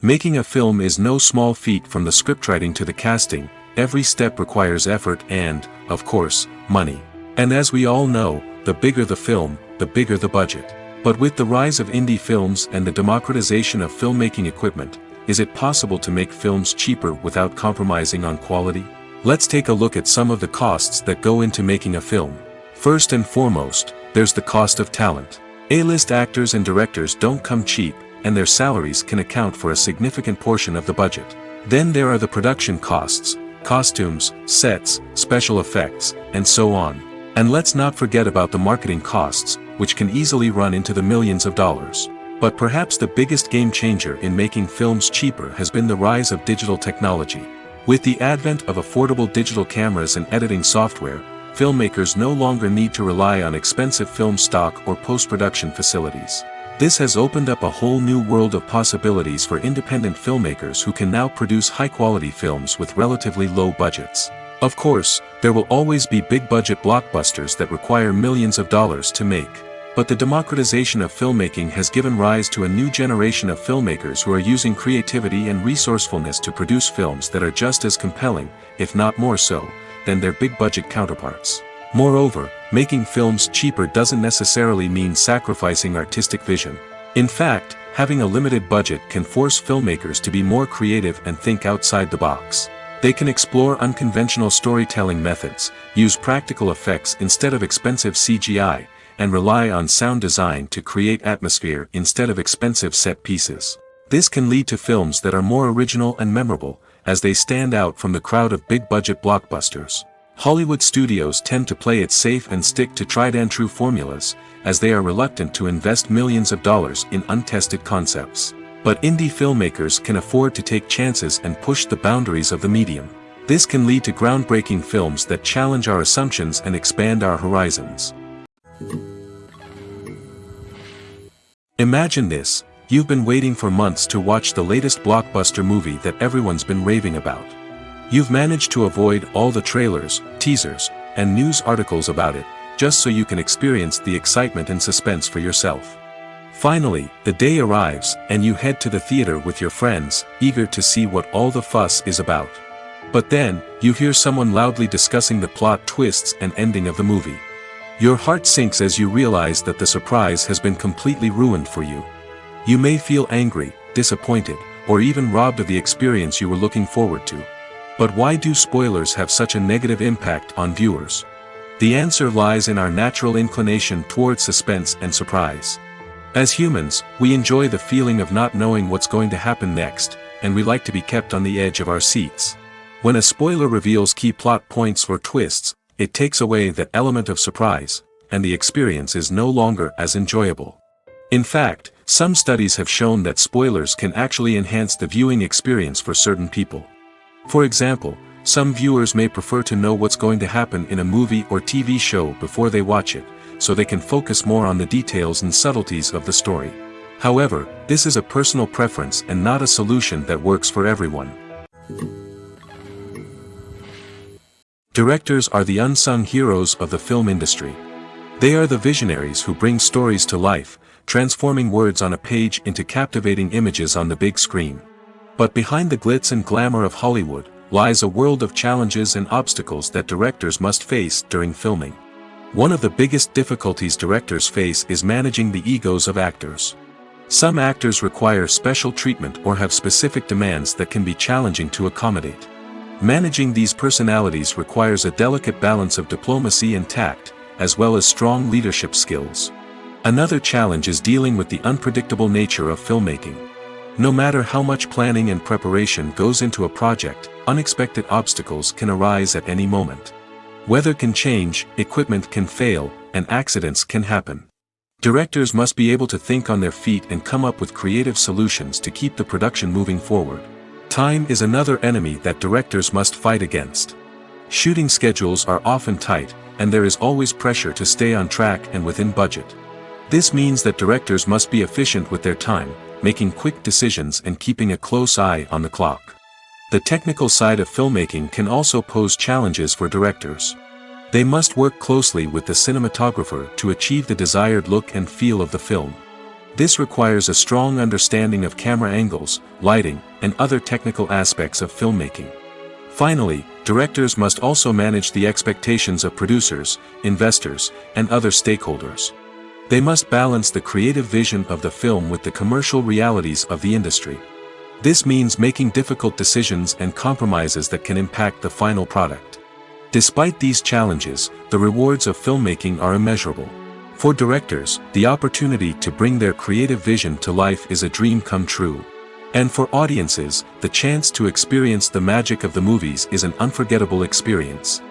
Making a film is no small feat. From the scriptwriting to the casting, every step requires effort and, of course, money. And as we all know, the bigger the film, the bigger the budget. But with the rise of indie films and the democratization of filmmaking equipment, is it possible to make films cheaper without compromising on quality? Let's take a look at some of the costs that go into making a film. First and foremost, there's the cost of talent. A-list actors and directors don't come cheap, and their salaries can account for a significant portion of the budget. Then there are the production costs, costumes, sets, special effects, and so on. And let's not forget about the marketing costs, which can easily run into the millions of dollars. But perhaps the biggest game changer in making films cheaper has been the rise of digital technology. With the advent of affordable digital cameras and editing software, filmmakers no longer need to rely on expensive film stock or post-production facilities. This has opened up a whole new world of possibilities for independent filmmakers who can now produce high-quality films with relatively low budgets. Of course, there will always be big-budget blockbusters that require millions of dollars to make. But the democratization of filmmaking has given rise to a new generation of filmmakers who are using creativity and resourcefulness to produce films that are just as compelling, if not more so, than their big-budget counterparts. Moreover, making films cheaper doesn't necessarily mean sacrificing artistic vision. In fact, having a limited budget can force filmmakers to be more creative and think outside the box. They can explore unconventional storytelling methods, use practical effects instead of expensive CGI, and rely on sound design to create atmosphere instead of expensive set pieces. This can lead to films that are more original and memorable, as they stand out from the crowd of big-budget blockbusters. Hollywood studios tend to play it safe and stick to tried-and-true formulas, as they are reluctant to invest millions of dollars in untested concepts. But indie filmmakers can afford to take chances and push the boundaries of the medium. This can lead to groundbreaking films that challenge our assumptions and expand our horizons. Imagine this: you've been waiting for months to watch the latest blockbuster movie that everyone's been raving about. You've managed to avoid all the trailers, teasers, and news articles about it, just so you can experience the excitement and suspense for yourself. Finally, the day arrives, and you head to the theater with your friends, eager to see what all the fuss is about. But then, you hear someone loudly discussing the plot twists and ending of the movie. Your heart sinks as you realize that the surprise has been completely ruined for you. You may feel angry, disappointed, or even robbed of the experience you were looking forward to. But why do spoilers have such a negative impact on viewers? The answer lies in our natural inclination toward suspense and surprise. As humans, we enjoy the feeling of not knowing what's going to happen next, and we like to be kept on the edge of our seats. When a spoiler reveals key plot points or twists, it takes away that element of surprise, and the experience is no longer as enjoyable. In fact, some studies have shown that spoilers can actually enhance the viewing experience for certain people. For example, some viewers may prefer to know what's going to happen in a movie or TV show before they watch it, so they can focus more on the details and subtleties of the story. However, this is a personal preference and not a solution that works for everyone. Directors are the unsung heroes of the film industry. They are the visionaries who bring stories to life, transforming words on a page into captivating images on the big screen. But behind the glitz and glamour of Hollywood, lies a world of challenges and obstacles that directors must face during filming. One of the biggest difficulties directors face is managing the egos of actors. Some actors require special treatment or have specific demands that can be challenging to accommodate. Managing these personalities requires a delicate balance of diplomacy and tact, as well as strong leadership skills. Another challenge is dealing with the unpredictable nature of filmmaking. No matter how much planning and preparation goes into a project, unexpected obstacles can arise at any moment. Weather can change, equipment can fail, and accidents can happen. Directors must be able to think on their feet and come up with creative solutions to keep the production moving forward. Time is another enemy that directors must fight against. Shooting schedules are often tight, and there is always pressure to stay on track and within budget. This means that directors must be efficient with their time, making quick decisions and keeping a close eye on the clock. The technical side of filmmaking can also pose challenges for directors. They must work closely with the cinematographer to achieve the desired look and feel of the film. This requires a strong understanding of camera angles, lighting, and other technical aspects of filmmaking. Finally, directors must also manage the expectations of producers, investors, and other stakeholders. They must balance the creative vision of the film with the commercial realities of the industry. This means making difficult decisions and compromises that can impact the final product. Despite these challenges, the rewards of filmmaking are immeasurable. For directors, the opportunity to bring their creative vision to life is a dream come true. And for audiences, the chance to experience the magic of the movies is an unforgettable experience.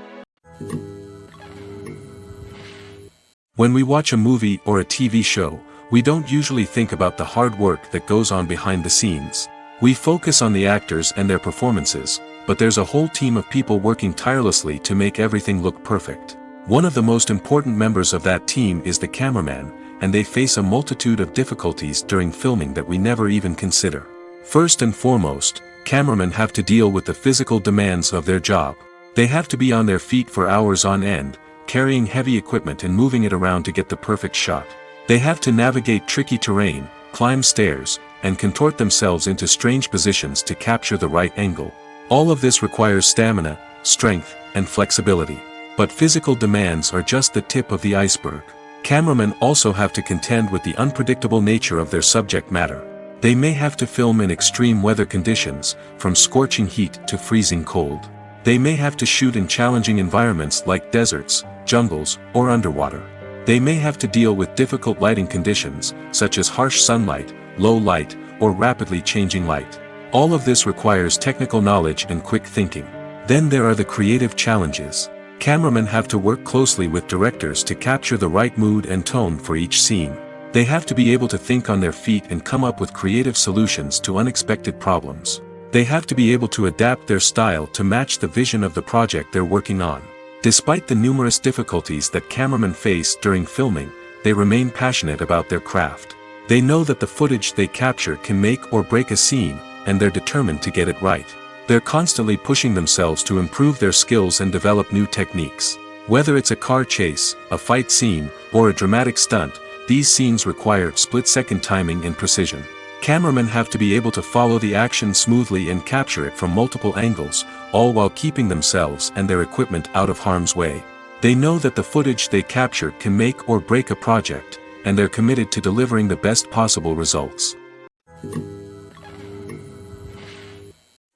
When we watch a movie or a TV show, we don't usually think about the hard work that goes on behind the scenes. We focus on the actors and their performances, but there's a whole team of people working tirelessly to make everything look perfect. One of the most important members of that team is the cameraman, and they face a multitude of difficulties during filming that we never even consider. First and foremost, cameramen have to deal with the physical demands of their job. They have to be on their feet for hours on end, carrying heavy equipment and moving it around to get the perfect shot. They have to navigate tricky terrain, climb stairs, and contort themselves into strange positions to capture the right angle. All of this requires stamina, strength, and flexibility. But physical demands are just the tip of the iceberg. Cameramen also have to contend with the unpredictable nature of their subject matter. They may have to film in extreme weather conditions, from scorching heat to freezing cold. They may have to shoot in challenging environments like deserts, jungles, or underwater. They may have to deal with difficult lighting conditions, such as harsh sunlight, low light, or rapidly changing light. All of this requires technical knowledge and quick thinking. Then there are the creative challenges. Cameramen have to work closely with directors to capture the right mood and tone for each scene. They have to be able to think on their feet and come up with creative solutions to unexpected problems. They have to be able to adapt their style to match the vision of the project they're working on. Despite the numerous difficulties that cameramen face during filming, they remain passionate about their craft. They know that the footage they capture can make or break a scene, and they're determined to get it right. They're constantly pushing themselves to improve their skills and develop new techniques. Whether it's a car chase, a fight scene, or a dramatic stunt, these scenes require split-second timing and precision. Cameramen have to be able to follow the action smoothly and capture it from multiple angles, all while keeping themselves and their equipment out of harm's way. They know that the footage they capture can make or break a project, and they're committed to delivering the best possible results.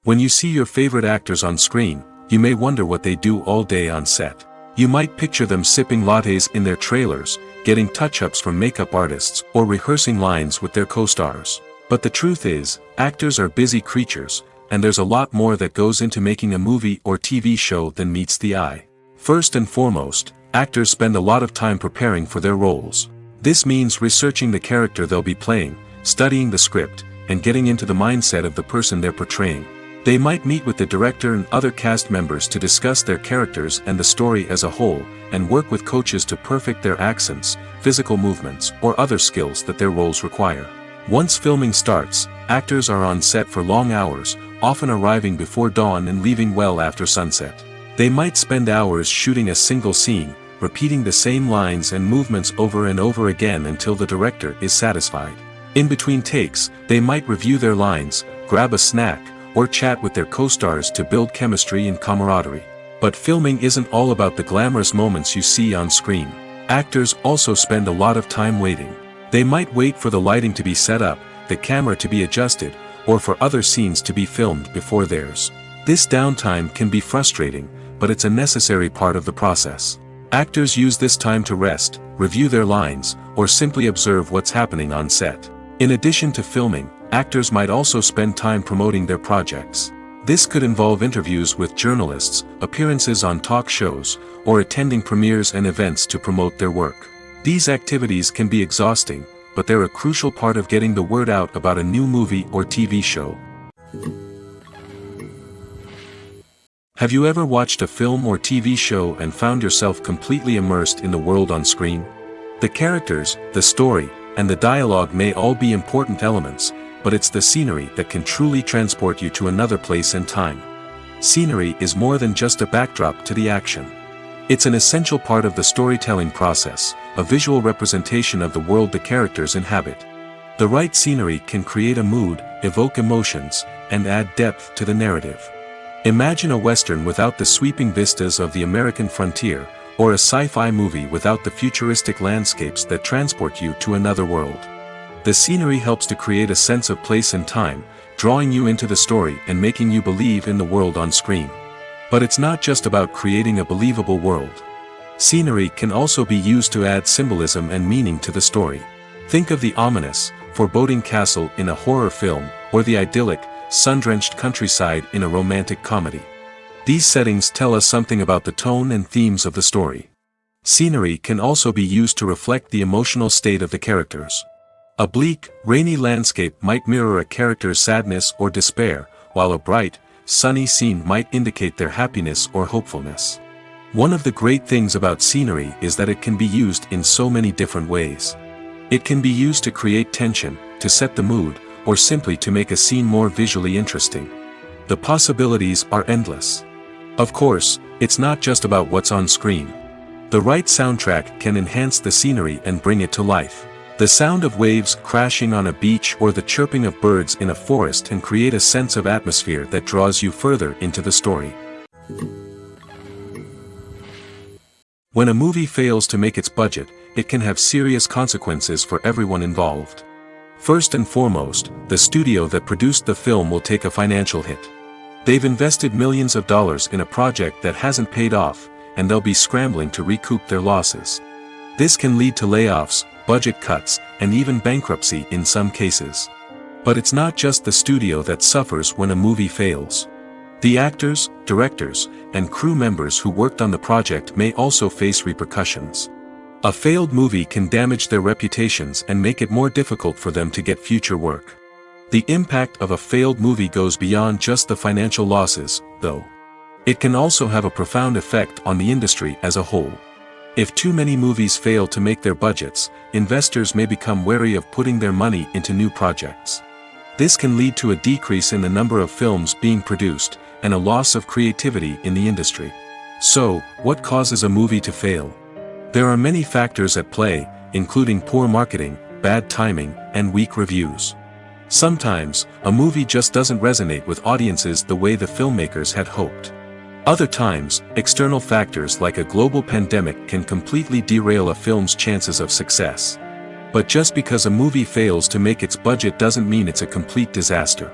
When you see your favorite actors on screen, you may wonder what they do all day on set. You might picture them sipping lattes in their trailers, getting touch-ups from makeup artists, or rehearsing lines with their co-stars. But the truth is, actors are busy creatures, and there's a lot more that goes into making a movie or TV show than meets the eye. First and foremost, actors spend a lot of time preparing for their roles. This means researching the character they'll be playing, studying the script, and getting into the mindset of the person they're portraying. They might meet with the director and other cast members to discuss their characters and the story as a whole, and work with coaches to perfect their accents, physical movements, or other skills that their roles require. Once filming starts, actors are on set for long hours, often arriving before dawn and leaving well after sunset. They might spend hours shooting a single scene, repeating the same lines and movements over and over again until the director is satisfied. In between takes, they might review their lines, grab a snack, or chat with their co-stars to build chemistry and camaraderie. But filming isn't all about the glamorous moments you see on screen. Actors also spend a lot of time waiting. They might wait for the lighting to be set up, the camera to be adjusted, or for other scenes to be filmed before theirs. This downtime can be frustrating, but it's a necessary part of the process. Actors use this time to rest, review their lines, or simply observe what's happening on set. In addition to filming, actors might also spend time promoting their projects. This could involve interviews with journalists, appearances on talk shows, or attending premieres and events to promote their work. These activities can be exhausting, but they're a crucial part of getting the word out about a new movie or TV show. Have you ever watched a film or TV show and found yourself completely immersed in the world on screen? The characters, the story, and the dialogue may all be important elements, but it's the scenery that can truly transport you to another place and time. Scenery is more than just a backdrop to the action. It's an essential part of the storytelling process, a visual representation of the world the characters inhabit. The right scenery can create a mood, evoke emotions, and add depth to the narrative. Imagine a Western without the sweeping vistas of the American frontier, or a sci-fi movie without the futuristic landscapes that transport you to another world. The scenery helps to create a sense of place and time, drawing you into the story and making you believe in the world on screen. But it's not just about creating a believable world. Scenery can also be used to add symbolism and meaning to the story. Think of the ominous, foreboding castle in a horror film, or the idyllic, sun-drenched countryside in a romantic comedy. These settings tell us something about the tone and themes of the story. Scenery can also be used to reflect the emotional state of the characters. A bleak, rainy landscape might mirror a character's sadness or despair, while a bright, sunny scene might indicate their happiness or hopefulness. One of the great things about scenery is that it can be used in so many different ways. It can be used to create tension, to set the mood, or simply to make a scene more visually interesting. The possibilities are endless. Of course, it's not just about what's on screen. The right soundtrack can enhance the scenery and bring it to life. The sound of waves crashing on a beach or the chirping of birds in a forest can create a sense of atmosphere that draws you further into the story. When a movie fails to make its budget, it can have serious consequences for everyone involved. First and foremost, the studio that produced the film will take a financial hit. They've invested millions of dollars in a project that hasn't paid off, and they'll be scrambling to recoup their losses. This can lead to layoffs, budget cuts, and even bankruptcy in some cases. But it's not just the studio that suffers when a movie fails. The actors, directors, and crew members who worked on the project may also face repercussions. A failed movie can damage their reputations and make it more difficult for them to get future work. The impact of a failed movie goes beyond just the financial losses, though. It can also have a profound effect on the industry as a whole. If too many movies fail to make their budgets, investors may become wary of putting their money into new projects. This can lead to a decrease in the number of films being produced, and a loss of creativity in the industry. So, what causes a movie to fail? There are many factors at play, including poor marketing, bad timing, and weak reviews. Sometimes, a movie just doesn't resonate with audiences the way the filmmakers had hoped. Other times, external factors like a global pandemic can completely derail a film's chances of success. But just because a movie fails to make its budget doesn't mean it's a complete disaster.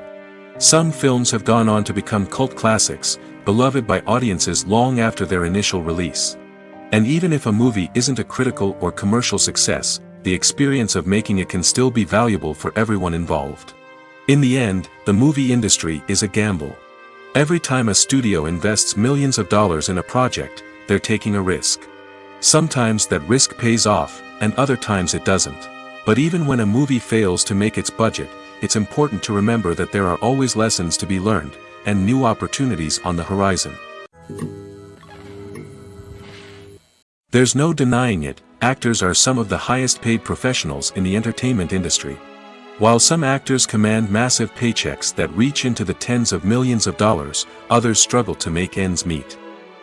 Some films have gone on to become cult classics, beloved by audiences long after their initial release. And even if a movie isn't a critical or commercial success, the experience of making it can still be valuable for everyone involved. In the end, the movie industry is a gamble. Every time a studio invests millions of dollars in a project, they're taking a risk. Sometimes that risk pays off, and other times it doesn't. But even when a movie fails to make its budget, it's important to remember that there are always lessons to be learned, and new opportunities on the horizon. There's no denying it, actors are some of the highest paid professionals in the entertainment industry. While some actors command massive paychecks that reach into the tens of millions of dollars, others struggle to make ends meet.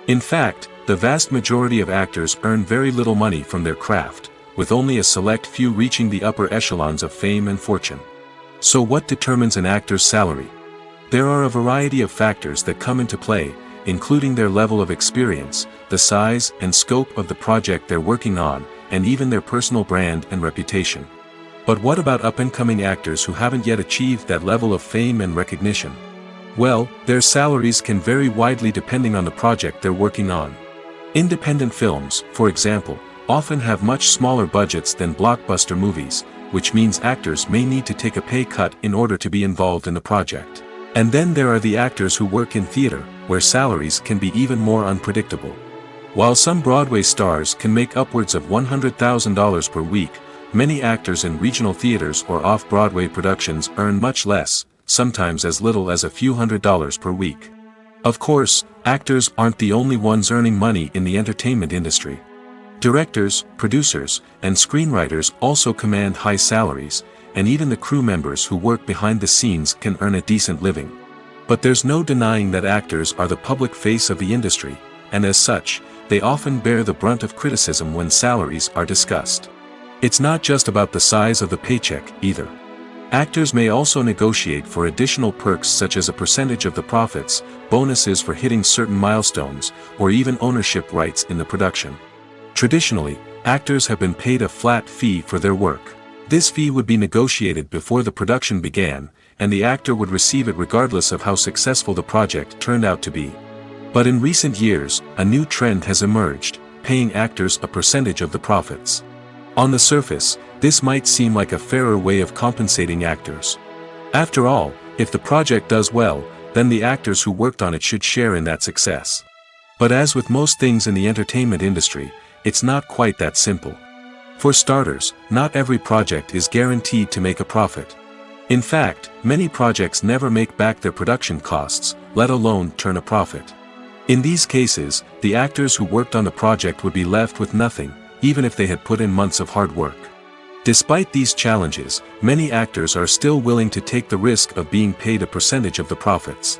In fact, the vast majority of actors earn very little money from their craft, with only a select few reaching the upper echelons of fame and fortune. So what determines an actor's salary? There are a variety of factors that come into play, including their level of experience, the size and scope of the project they're working on, and even their personal brand and reputation. But what about up-and-coming actors who haven't yet achieved that level of fame and recognition? Well, their salaries can vary widely depending on the project they're working on. Independent films, for example, often have much smaller budgets than blockbuster movies, which means actors may need to take a pay cut in order to be involved in the project. And then there are the actors who work in theater, where salaries can be even more unpredictable. While some Broadway stars can make upwards of $100,000 per week, many actors in regional theaters or off-Broadway productions earn much less, sometimes as little as a few $100s per week. Of course, actors aren't the only ones earning money in the entertainment industry. Directors, producers, and screenwriters also command high salaries, and even the crew members who work behind the scenes can earn a decent living. But there's no denying that actors are the public face of the industry, and as such, they often bear the brunt of criticism when salaries are discussed. It's not just about the size of the paycheck, either. Actors may also negotiate for additional perks such as a percentage of the profits, bonuses for hitting certain milestones, or even ownership rights in the production. Traditionally, actors have been paid a flat fee for their work. This fee would be negotiated before the production began, and the actor would receive it regardless of how successful the project turned out to be. But in recent years, a new trend has emerged, paying actors a percentage of the profits. On the surface, this might seem like a fairer way of compensating actors. After all, if the project does well, then the actors who worked on it should share in that success. But as with most things in the entertainment industry, it's not quite that simple. For starters, not every project is guaranteed to make a profit. In fact, many projects never make back their production costs, let alone turn a profit. In these cases, the actors who worked on the project would be left with nothing, even if they had put in months of hard work. Despite these challenges, many actors are still willing to take the risk of being paid a percentage of the profits.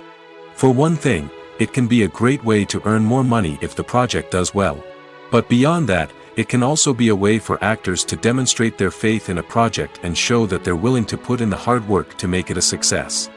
For one thing, it can be a great way to earn more money if the project does well. But beyond that, it can also be a way for actors to demonstrate their faith in a project and show that they're willing to put in the hard work to make it a success.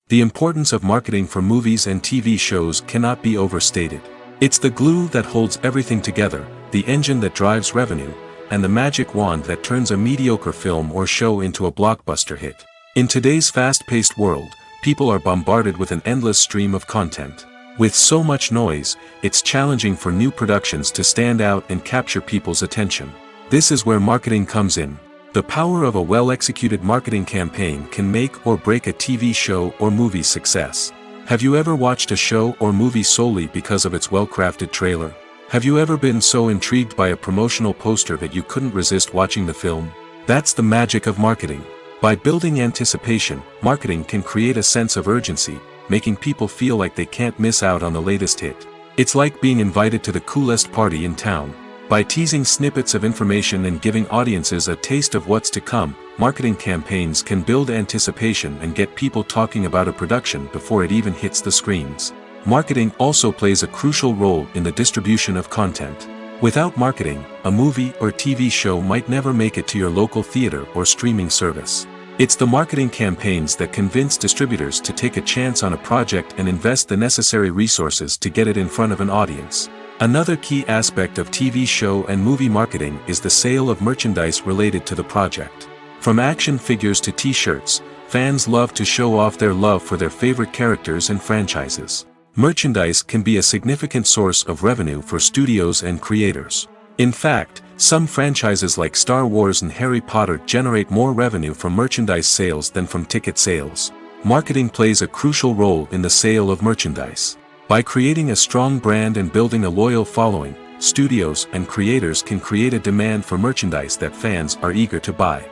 The importance of marketing for movies and TV shows cannot be overstated. It's the glue that holds everything together, the engine that drives revenue, and the magic wand that turns a mediocre film or show into a blockbuster hit. In today's fast-paced world, people are bombarded with an endless stream of content. With so much noise, it's challenging for new productions to stand out and capture people's attention. This is where marketing comes in. The power of a well-executed marketing campaign can make or break a TV show or movie's success. Have you ever watched a show or movie solely because of its well-crafted trailer? Have you ever been so intrigued by a promotional poster that you couldn't resist watching the film? That's the magic of marketing. By building anticipation, marketing can create a sense of urgency, making people feel like they can't miss out on the latest hit. It's like being invited to the coolest party in town. By teasing snippets of information and giving audiences a taste of what's to come, marketing campaigns can build anticipation and get people talking about a production before it even hits the screens. Marketing also plays a crucial role in the distribution of content. Without marketing, a movie or TV show might never make it to your local theater or streaming service. It's the marketing campaigns that convince distributors to take a chance on a project and invest the necessary resources to get it in front of an audience. Another key aspect of TV show and movie marketing is the sale of merchandise related to the project. From action figures to t-shirts, fans love to show off their love for their favorite characters and franchises. Merchandise can be a significant source of revenue for studios and creators. In fact, some franchises like Star Wars and Harry Potter generate more revenue from merchandise sales than from ticket sales. Marketing plays a crucial role in the sale of merchandise. By creating a strong brand and building a loyal following, studios and creators can create a demand for merchandise that fans are eager to buy.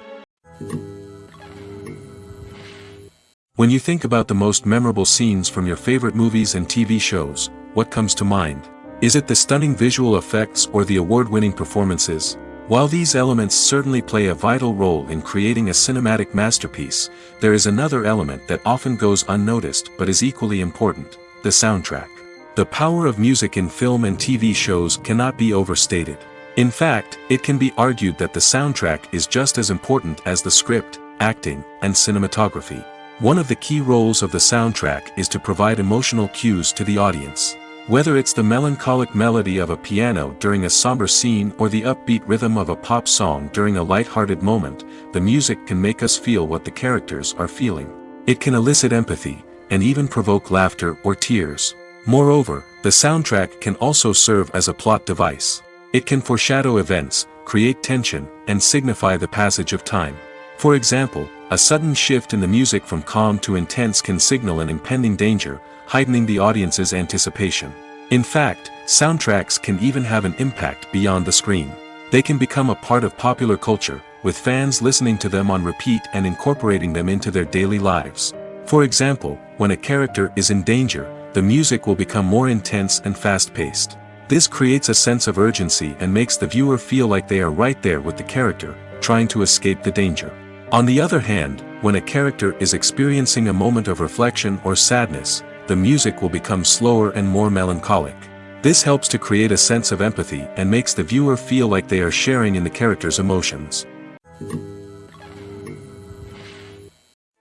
When you think about the most memorable scenes from your favorite movies and TV shows, what comes to mind? Is it the stunning visual effects or the award-winning performances? While these elements certainly play a vital role in creating a cinematic masterpiece, there is another element that often goes unnoticed but is equally important: the soundtrack. The power of music in film and TV shows cannot be overstated. In fact, it can be argued that the soundtrack is just as important as the script, acting, and cinematography. One of the key roles of the soundtrack is to provide emotional cues to the audience. Whether it's the melancholic melody of a piano during a somber scene or the upbeat rhythm of a pop song during a light-hearted moment, the music can make us feel what the characters are feeling. It can elicit empathy, and even provoke laughter or tears. Moreover, the soundtrack can also serve as a plot device. It can foreshadow events, create tension, and signify the passage of time. For example, a sudden shift in the music from calm to intense can signal an impending danger, heightening the audience's anticipation. In fact, soundtracks can even have an impact beyond the screen. They can become a part of popular culture, with fans listening to them on repeat and incorporating them into their daily lives. For example, when a character is in danger, the music will become more intense and fast-paced. This creates a sense of urgency and makes the viewer feel like they are right there with the character, trying to escape the danger. On the other hand, when a character is experiencing a moment of reflection or sadness, the music will become slower and more melancholic. This helps to create a sense of empathy and makes the viewer feel like they are sharing in the character's emotions.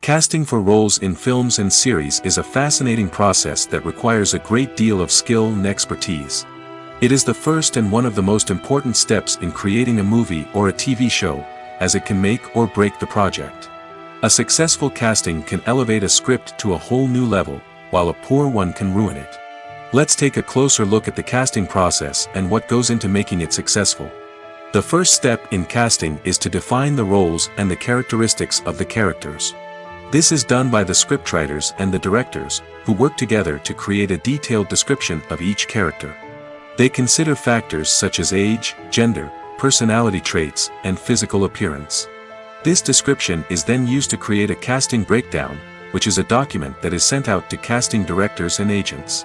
Casting for roles in films and series is a fascinating process that requires a great deal of skill and expertise. It is the first and one of the most important steps in creating a movie or a TV show, as it can make or break the project. A successful casting can elevate a script to a whole new level, while a poor one can ruin it. Let's take a closer look at the casting process and what goes into making it successful. The first step in casting is to define the roles and the characteristics of the characters. This is done by the scriptwriters and the directors, who work together to create a detailed description of each character. They consider factors such as age, gender, personality traits, and physical appearance. This description is then used to create a casting breakdown, which is a document that is sent out to casting directors and agents.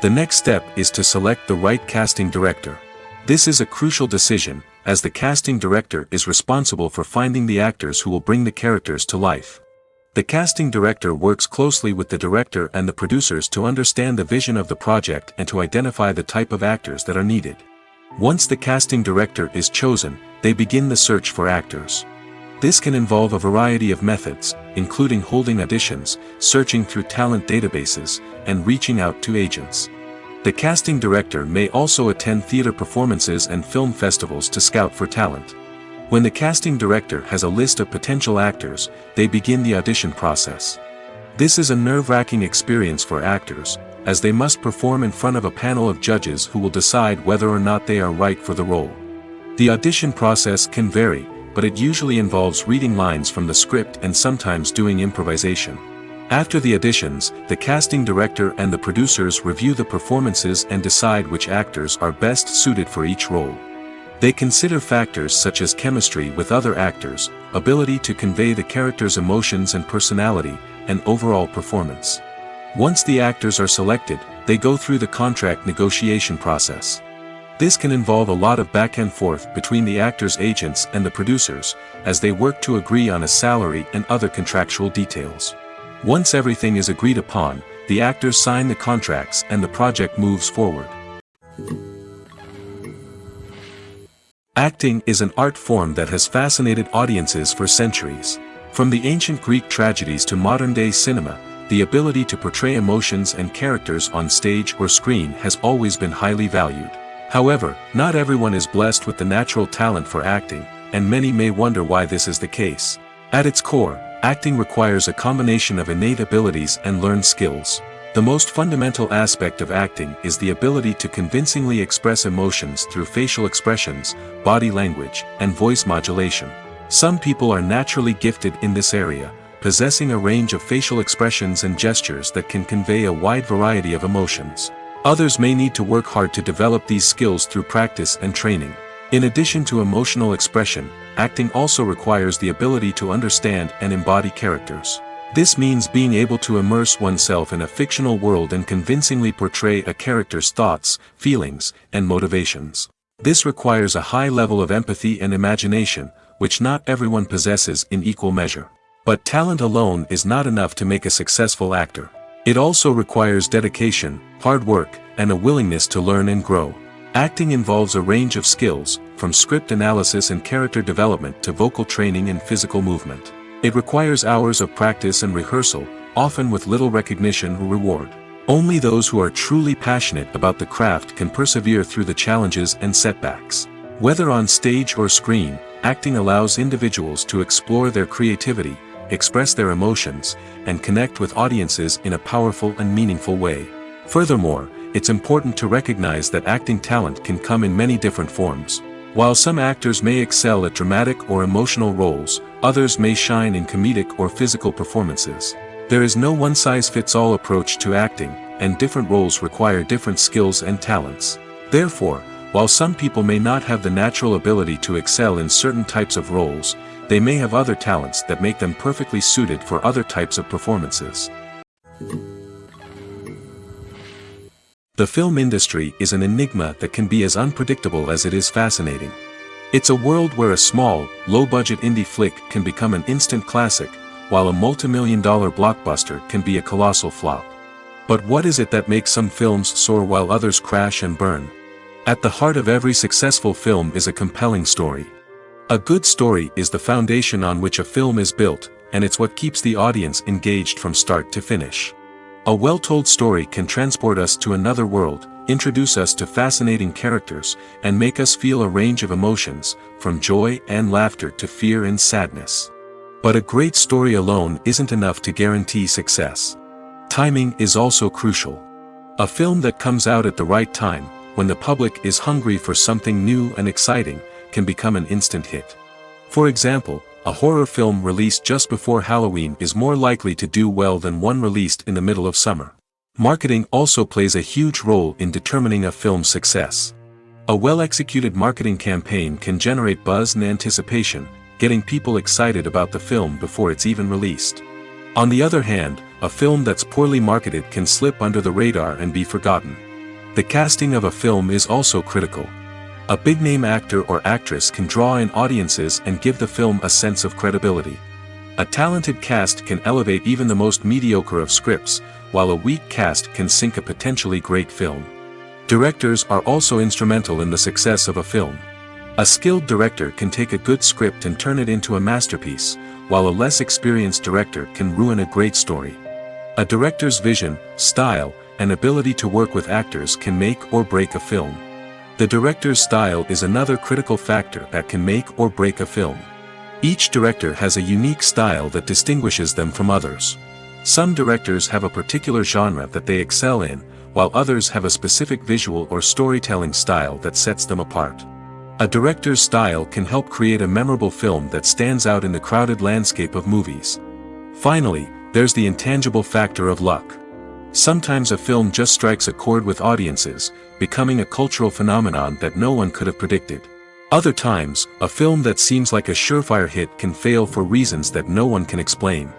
The next step is to select the right casting director. This is a crucial decision, as the casting director is responsible for finding the actors who will bring the characters to life. The casting director works closely with the director and the producers to understand the vision of the project and to identify the type of actors that are needed. Once the casting director is chosen, they begin the search for actors. This can involve a variety of methods, including holding auditions, searching through talent databases, and reaching out to agents. The casting director may also attend theater performances and film festivals to scout for talent. When the casting director has a list of potential actors, they begin the audition process. This is a nerve-wracking experience for actors, as they must perform in front of a panel of judges who will decide whether or not they are right for the role. The audition process can vary, but it usually involves reading lines from the script and sometimes doing improvisation. After the auditions, the casting director and the producers review the performances and decide which actors are best suited for each role. They consider factors such as chemistry with other actors, ability to convey the character's emotions and personality, and overall performance. Once the actors are selected, they go through the contract negotiation process. This can involve a lot of back and forth between the actors' agents and the producers, as they work to agree on a salary and other contractual details. Once everything is agreed upon, the actors sign the contracts and the project moves forward. Acting is an art form that has fascinated audiences for centuries. From the ancient Greek tragedies to modern-day cinema, the ability to portray emotions and characters on stage or screen has always been highly valued. However, not everyone is blessed with the natural talent for acting, and many may wonder why this is the case. At its core, acting requires a combination of innate abilities and learned skills. The most fundamental aspect of acting is the ability to convincingly express emotions through facial expressions, body language, and voice modulation. Some people are naturally gifted in this area, possessing a range of facial expressions and gestures that can convey a wide variety of emotions. Others may need to work hard to develop these skills through practice and training. In addition to emotional expression, acting also requires the ability to understand and embody characters. This means being able to immerse oneself in a fictional world and convincingly portray a character's thoughts, feelings, and motivations. This requires a high level of empathy and imagination, which not everyone possesses in equal measure. But talent alone is not enough to make a successful actor. It also requires dedication, hard work, and a willingness to learn and grow. Acting involves a range of skills, from script analysis and character development to vocal training and physical movement. It requires hours of practice and rehearsal, often with little recognition or reward. Only those who are truly passionate about the craft can persevere through the challenges and setbacks. Whether on stage or screen, acting allows individuals to explore their creativity, express their emotions, and connect with audiences in a powerful and meaningful way. Furthermore, it's important to recognize that acting talent can come in many different forms. While some actors may excel at dramatic or emotional roles, others may shine in comedic or physical performances. There is no one-size-fits-all approach to acting, and different roles require different skills and talents. Therefore, while some people may not have the natural ability to excel in certain types of roles, they may have other talents that make them perfectly suited for other types of performances. The film industry is an enigma that can be as unpredictable as it is fascinating. It's a world where a small, low-budget indie flick can become an instant classic, while a multi-million-dollar blockbuster can be a colossal flop. But what is it that makes some films soar while others crash and burn? At the heart of every successful film is a compelling story. A good story is the foundation on which a film is built, and it's what keeps the audience engaged from start to finish. A well-told story can transport us to another world, introduce us to fascinating characters, and make us feel a range of emotions, from joy and laughter to fear and sadness. But a great story alone isn't enough to guarantee success. Timing is also crucial. A film that comes out at the right time, when the public is hungry for something new and exciting, can become an instant hit. For example, a horror film released just before Halloween is more likely to do well than one released in the middle of summer. Marketing also plays a huge role in determining a film's success. A well-executed marketing campaign can generate buzz and anticipation, getting people excited about the film before it's even released. On the other hand, a film that's poorly marketed can slip under the radar and be forgotten. The casting of a film is also critical. A big-name actor or actress can draw in audiences and give the film a sense of credibility. A talented cast can elevate even the most mediocre of scripts, while a weak cast can sink a potentially great film. Directors are also instrumental in the success of a film. A skilled director can take a good script and turn it into a masterpiece, while a less experienced director can ruin a great story. A director's vision, style, and ability to work with actors can make or break a film. The director's style is another critical factor that can make or break a film. Each director has a unique style that distinguishes them from others. Some directors have a particular genre that they excel in, while others have a specific visual or storytelling style that sets them apart. A director's style can help create a memorable film that stands out in the crowded landscape of movies. Finally, there's the intangible factor of luck. Sometimes a film just strikes a chord with audiences, becoming a cultural phenomenon that no one could have predicted. Other times, a film that seems like a surefire hit can fail for reasons that no one can explain.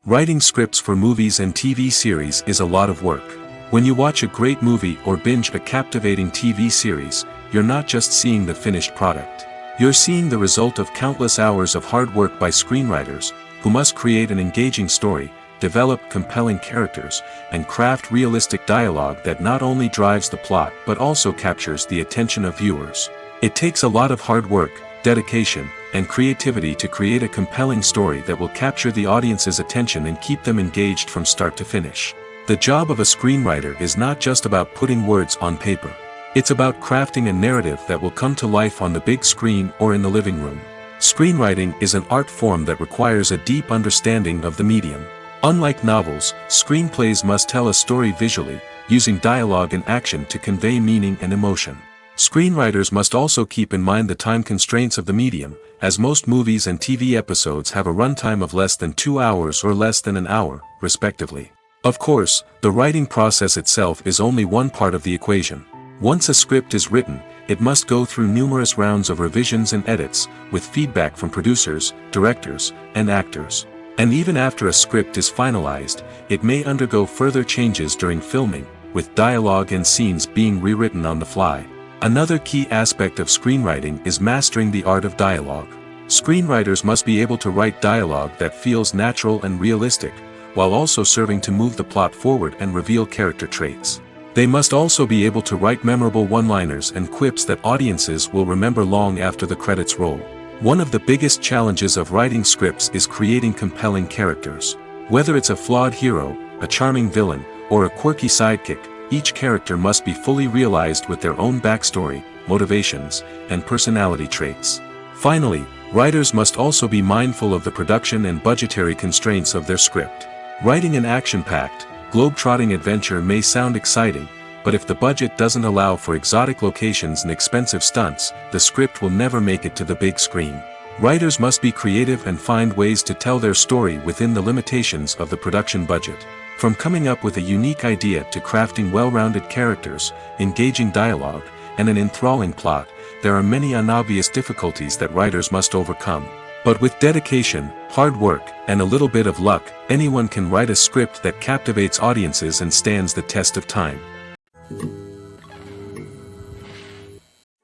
Writing scripts for movies and TV series is a lot of work. When you watch a great movie or binge a captivating TV series, you're not just seeing the finished product. You're seeing the result of countless hours of hard work by screenwriters, who must create an engaging story, develop compelling characters, and craft realistic dialogue that not only drives the plot but also captures the attention of viewers. It takes a lot of hard work, dedication, and creativity to create a compelling story that will capture the audience's attention and keep them engaged from start to finish. The job of a screenwriter is not just about putting words on paper. It's about crafting a narrative that will come to life on the big screen or in the living room. Screenwriting is an art form that requires a deep understanding of the medium. Unlike novels, screenplays must tell a story visually, using dialogue and action to convey meaning and emotion. Screenwriters must also keep in mind the time constraints of the medium, as most movies and TV episodes have a runtime of less than 2 hours or less than an hour, respectively. Of course, the writing process itself is only one part of the equation. Once a script is written, it must go through numerous rounds of revisions and edits, with feedback from producers, directors, and actors. And even after a script is finalized, it may undergo further changes during filming, with dialogue and scenes being rewritten on the fly. Another key aspect of screenwriting is mastering the art of dialogue. Screenwriters must be able to write dialogue that feels natural and realistic, while also serving to move the plot forward and reveal character traits. They must also be able to write memorable one-liners and quips that audiences will remember long after the credits roll. One of the biggest challenges of writing scripts is creating compelling characters. Whether it's a flawed hero, a charming villain, or a quirky sidekick, each character must be fully realized with their own backstory, motivations, and personality traits. Finally, writers must also be mindful of the production and budgetary constraints of their script. Writing an action-packed, globe-trotting adventure may sound exciting, but if the budget doesn't allow for exotic locations and expensive stunts, the script will never make it to the big screen. Writers must be creative and find ways to tell their story within the limitations of the production budget. From coming up with a unique idea to crafting well-rounded characters, engaging dialogue, and an enthralling plot, there are many unobvious difficulties that writers must overcome. But with dedication, hard work, and a little bit of luck, anyone can write a script that captivates audiences and stands the test of time.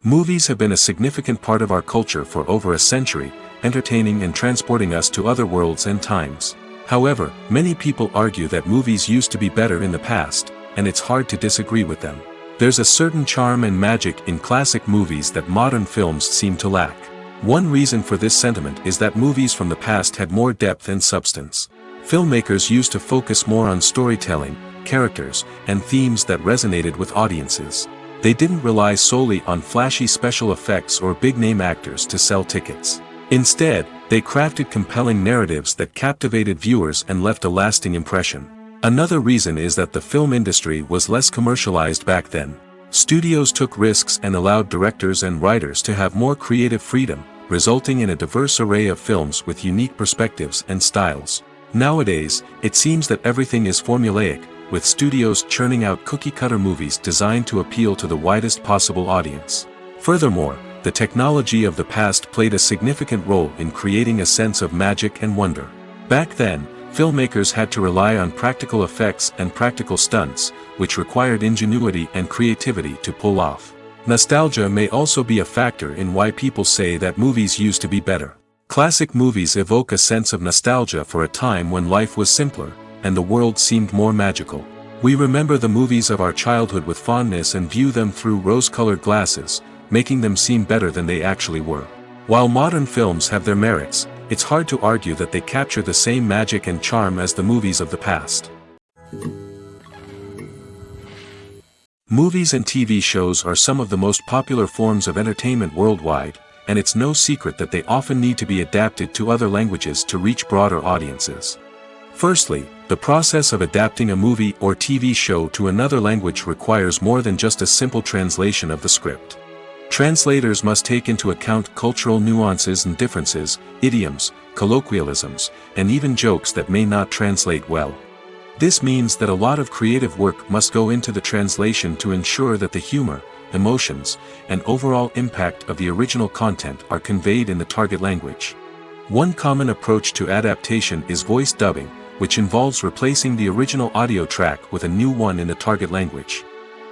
Movies have been a significant part of our culture for over a century, entertaining and transporting us to other worlds and times. However, many people argue that movies used to be better in the past, and it's hard to disagree with them. There's a certain charm and magic in classic movies that modern films seem to lack. One reason for this sentiment is that movies from the past had more depth and substance. Filmmakers used to focus more on storytelling, characters, and themes that resonated with audiences. They didn't rely solely on flashy special effects or big-name actors to sell tickets. Instead, they crafted compelling narratives that captivated viewers and left a lasting impression. Another reason is that the film industry was less commercialized back then. Studios took risks and allowed directors and writers to have more creative freedom, resulting in a diverse array of films with unique perspectives and styles. Nowadays, it seems that everything is formulaic, with studios churning out cookie-cutter movies designed to appeal to the widest possible audience. Furthermore, the technology of the past played a significant role in creating a sense of magic and wonder. Back then, filmmakers had to rely on practical effects and practical stunts, which required ingenuity and creativity to pull off. Nostalgia may also be a factor in why people say that movies used to be better. Classic movies evoke a sense of nostalgia for a time when life was simpler, and the world seemed more magical. We remember the movies of our childhood with fondness and view them through rose-colored glasses, making them seem better than they actually were. While modern films have their merits, it's hard to argue that they capture the same magic and charm as the movies of the past. Movies and TV shows are some of the most popular forms of entertainment worldwide, and it's no secret that they often need to be adapted to other languages to reach broader audiences. Firstly, the process of adapting a movie or TV show to another language requires more than just a simple translation of the script. Translators must take into account cultural nuances and differences, idioms, colloquialisms, and even jokes that may not translate well. This means that a lot of creative work must go into the translation to ensure that the humor, emotions, and overall impact of the original content are conveyed in the target language. One common approach to adaptation is voice dubbing, which involves replacing the original audio track with a new one in the target language.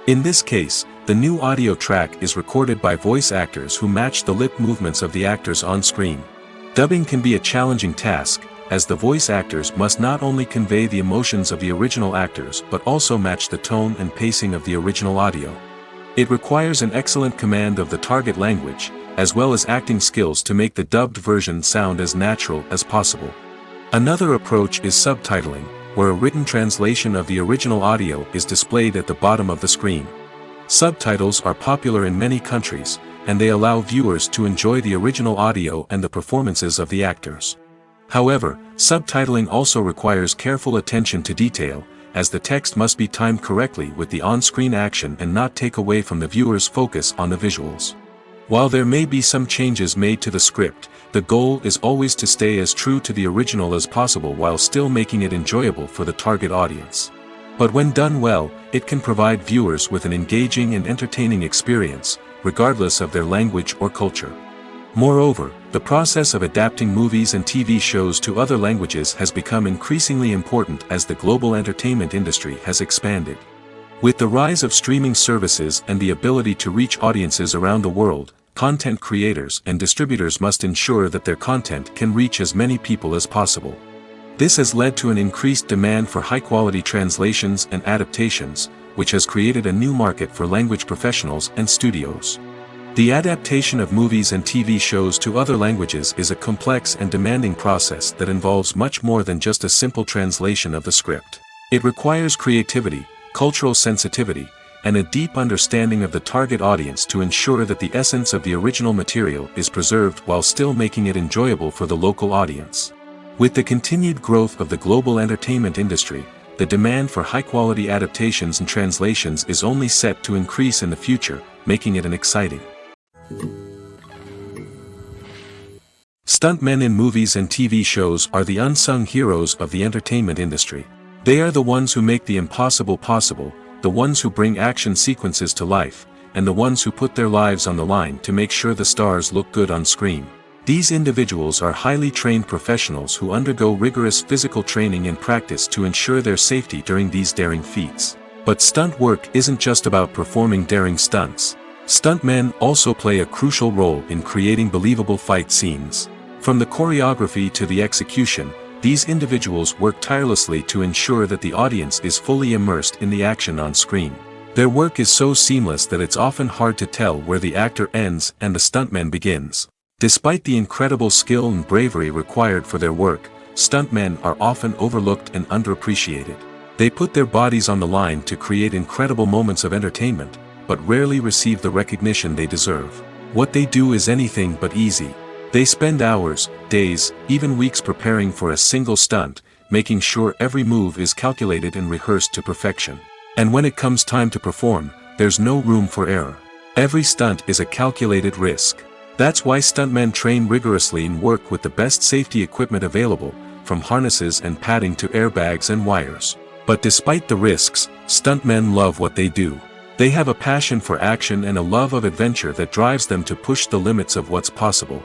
In this case, the new audio track is recorded by voice actors who match the lip movements of the actors on screen. Dubbing can be a challenging task, as the voice actors must not only convey the emotions of the original actors but also match the tone and pacing of the original audio. It requires an excellent command of the target language, as well as acting skills to make the dubbed version sound as natural as possible. Another approach is subtitling, where a written translation of the original audio is displayed at the bottom of the screen. Subtitles are popular in many countries, and they allow viewers to enjoy the original audio and the performances of the actors. However, subtitling also requires careful attention to detail, as the text must be timed correctly with the on-screen action and not take away from the viewer's focus on the visuals. While there may be some changes made to the script, the goal is always to stay as true to the original as possible while still making it enjoyable for the target audience. But when done well, it can provide viewers with an engaging and entertaining experience, regardless of their language or culture. Moreover, the process of adapting movies and TV shows to other languages has become increasingly important as the global entertainment industry has expanded. With the rise of streaming services and the ability to reach audiences around the world, content creators and distributors must ensure that their content can reach as many people as possible. This has led to an increased demand for high-quality translations and adaptations, which has created a new market for language professionals and studios. The adaptation of movies and TV shows to other languages is a complex and demanding process that involves much more than just a simple translation of the script. It requires creativity, cultural sensitivity, and a deep understanding of the target audience to ensure that the essence of the original material is preserved while still making it enjoyable for the local audience. With the continued growth of the global entertainment industry, the demand for high-quality adaptations and translations is only set to increase in the future, making it an exciting. Stuntmen in movies and TV shows are the unsung heroes of the entertainment industry. They are the ones who make the impossible possible, the ones who bring action sequences to life, and the ones who put their lives on the line to make sure the stars look good on screen. These individuals are highly trained professionals who undergo rigorous physical training and practice to ensure their safety during these daring feats. But stunt work isn't just about performing daring stunts. Stuntmen also play a crucial role in creating believable fight scenes. From the choreography to the execution, these individuals work tirelessly to ensure that the audience is fully immersed in the action on screen. Their work is so seamless that it's often hard to tell where the actor ends and the stuntman begins. Despite the incredible skill and bravery required for their work, stuntmen are often overlooked and underappreciated. They put their bodies on the line to create incredible moments of entertainment, but rarely receive the recognition they deserve. What they do is anything but easy. They spend hours, days, even weeks preparing for a single stunt, making sure every move is calculated and rehearsed to perfection. And when it comes time to perform, there's no room for error. Every stunt is a calculated risk. That's why stuntmen train rigorously and work with the best safety equipment available, from harnesses and padding to airbags and wires. But despite the risks, stuntmen love what they do. They have a passion for action and a love of adventure that drives them to push the limits of what's possible.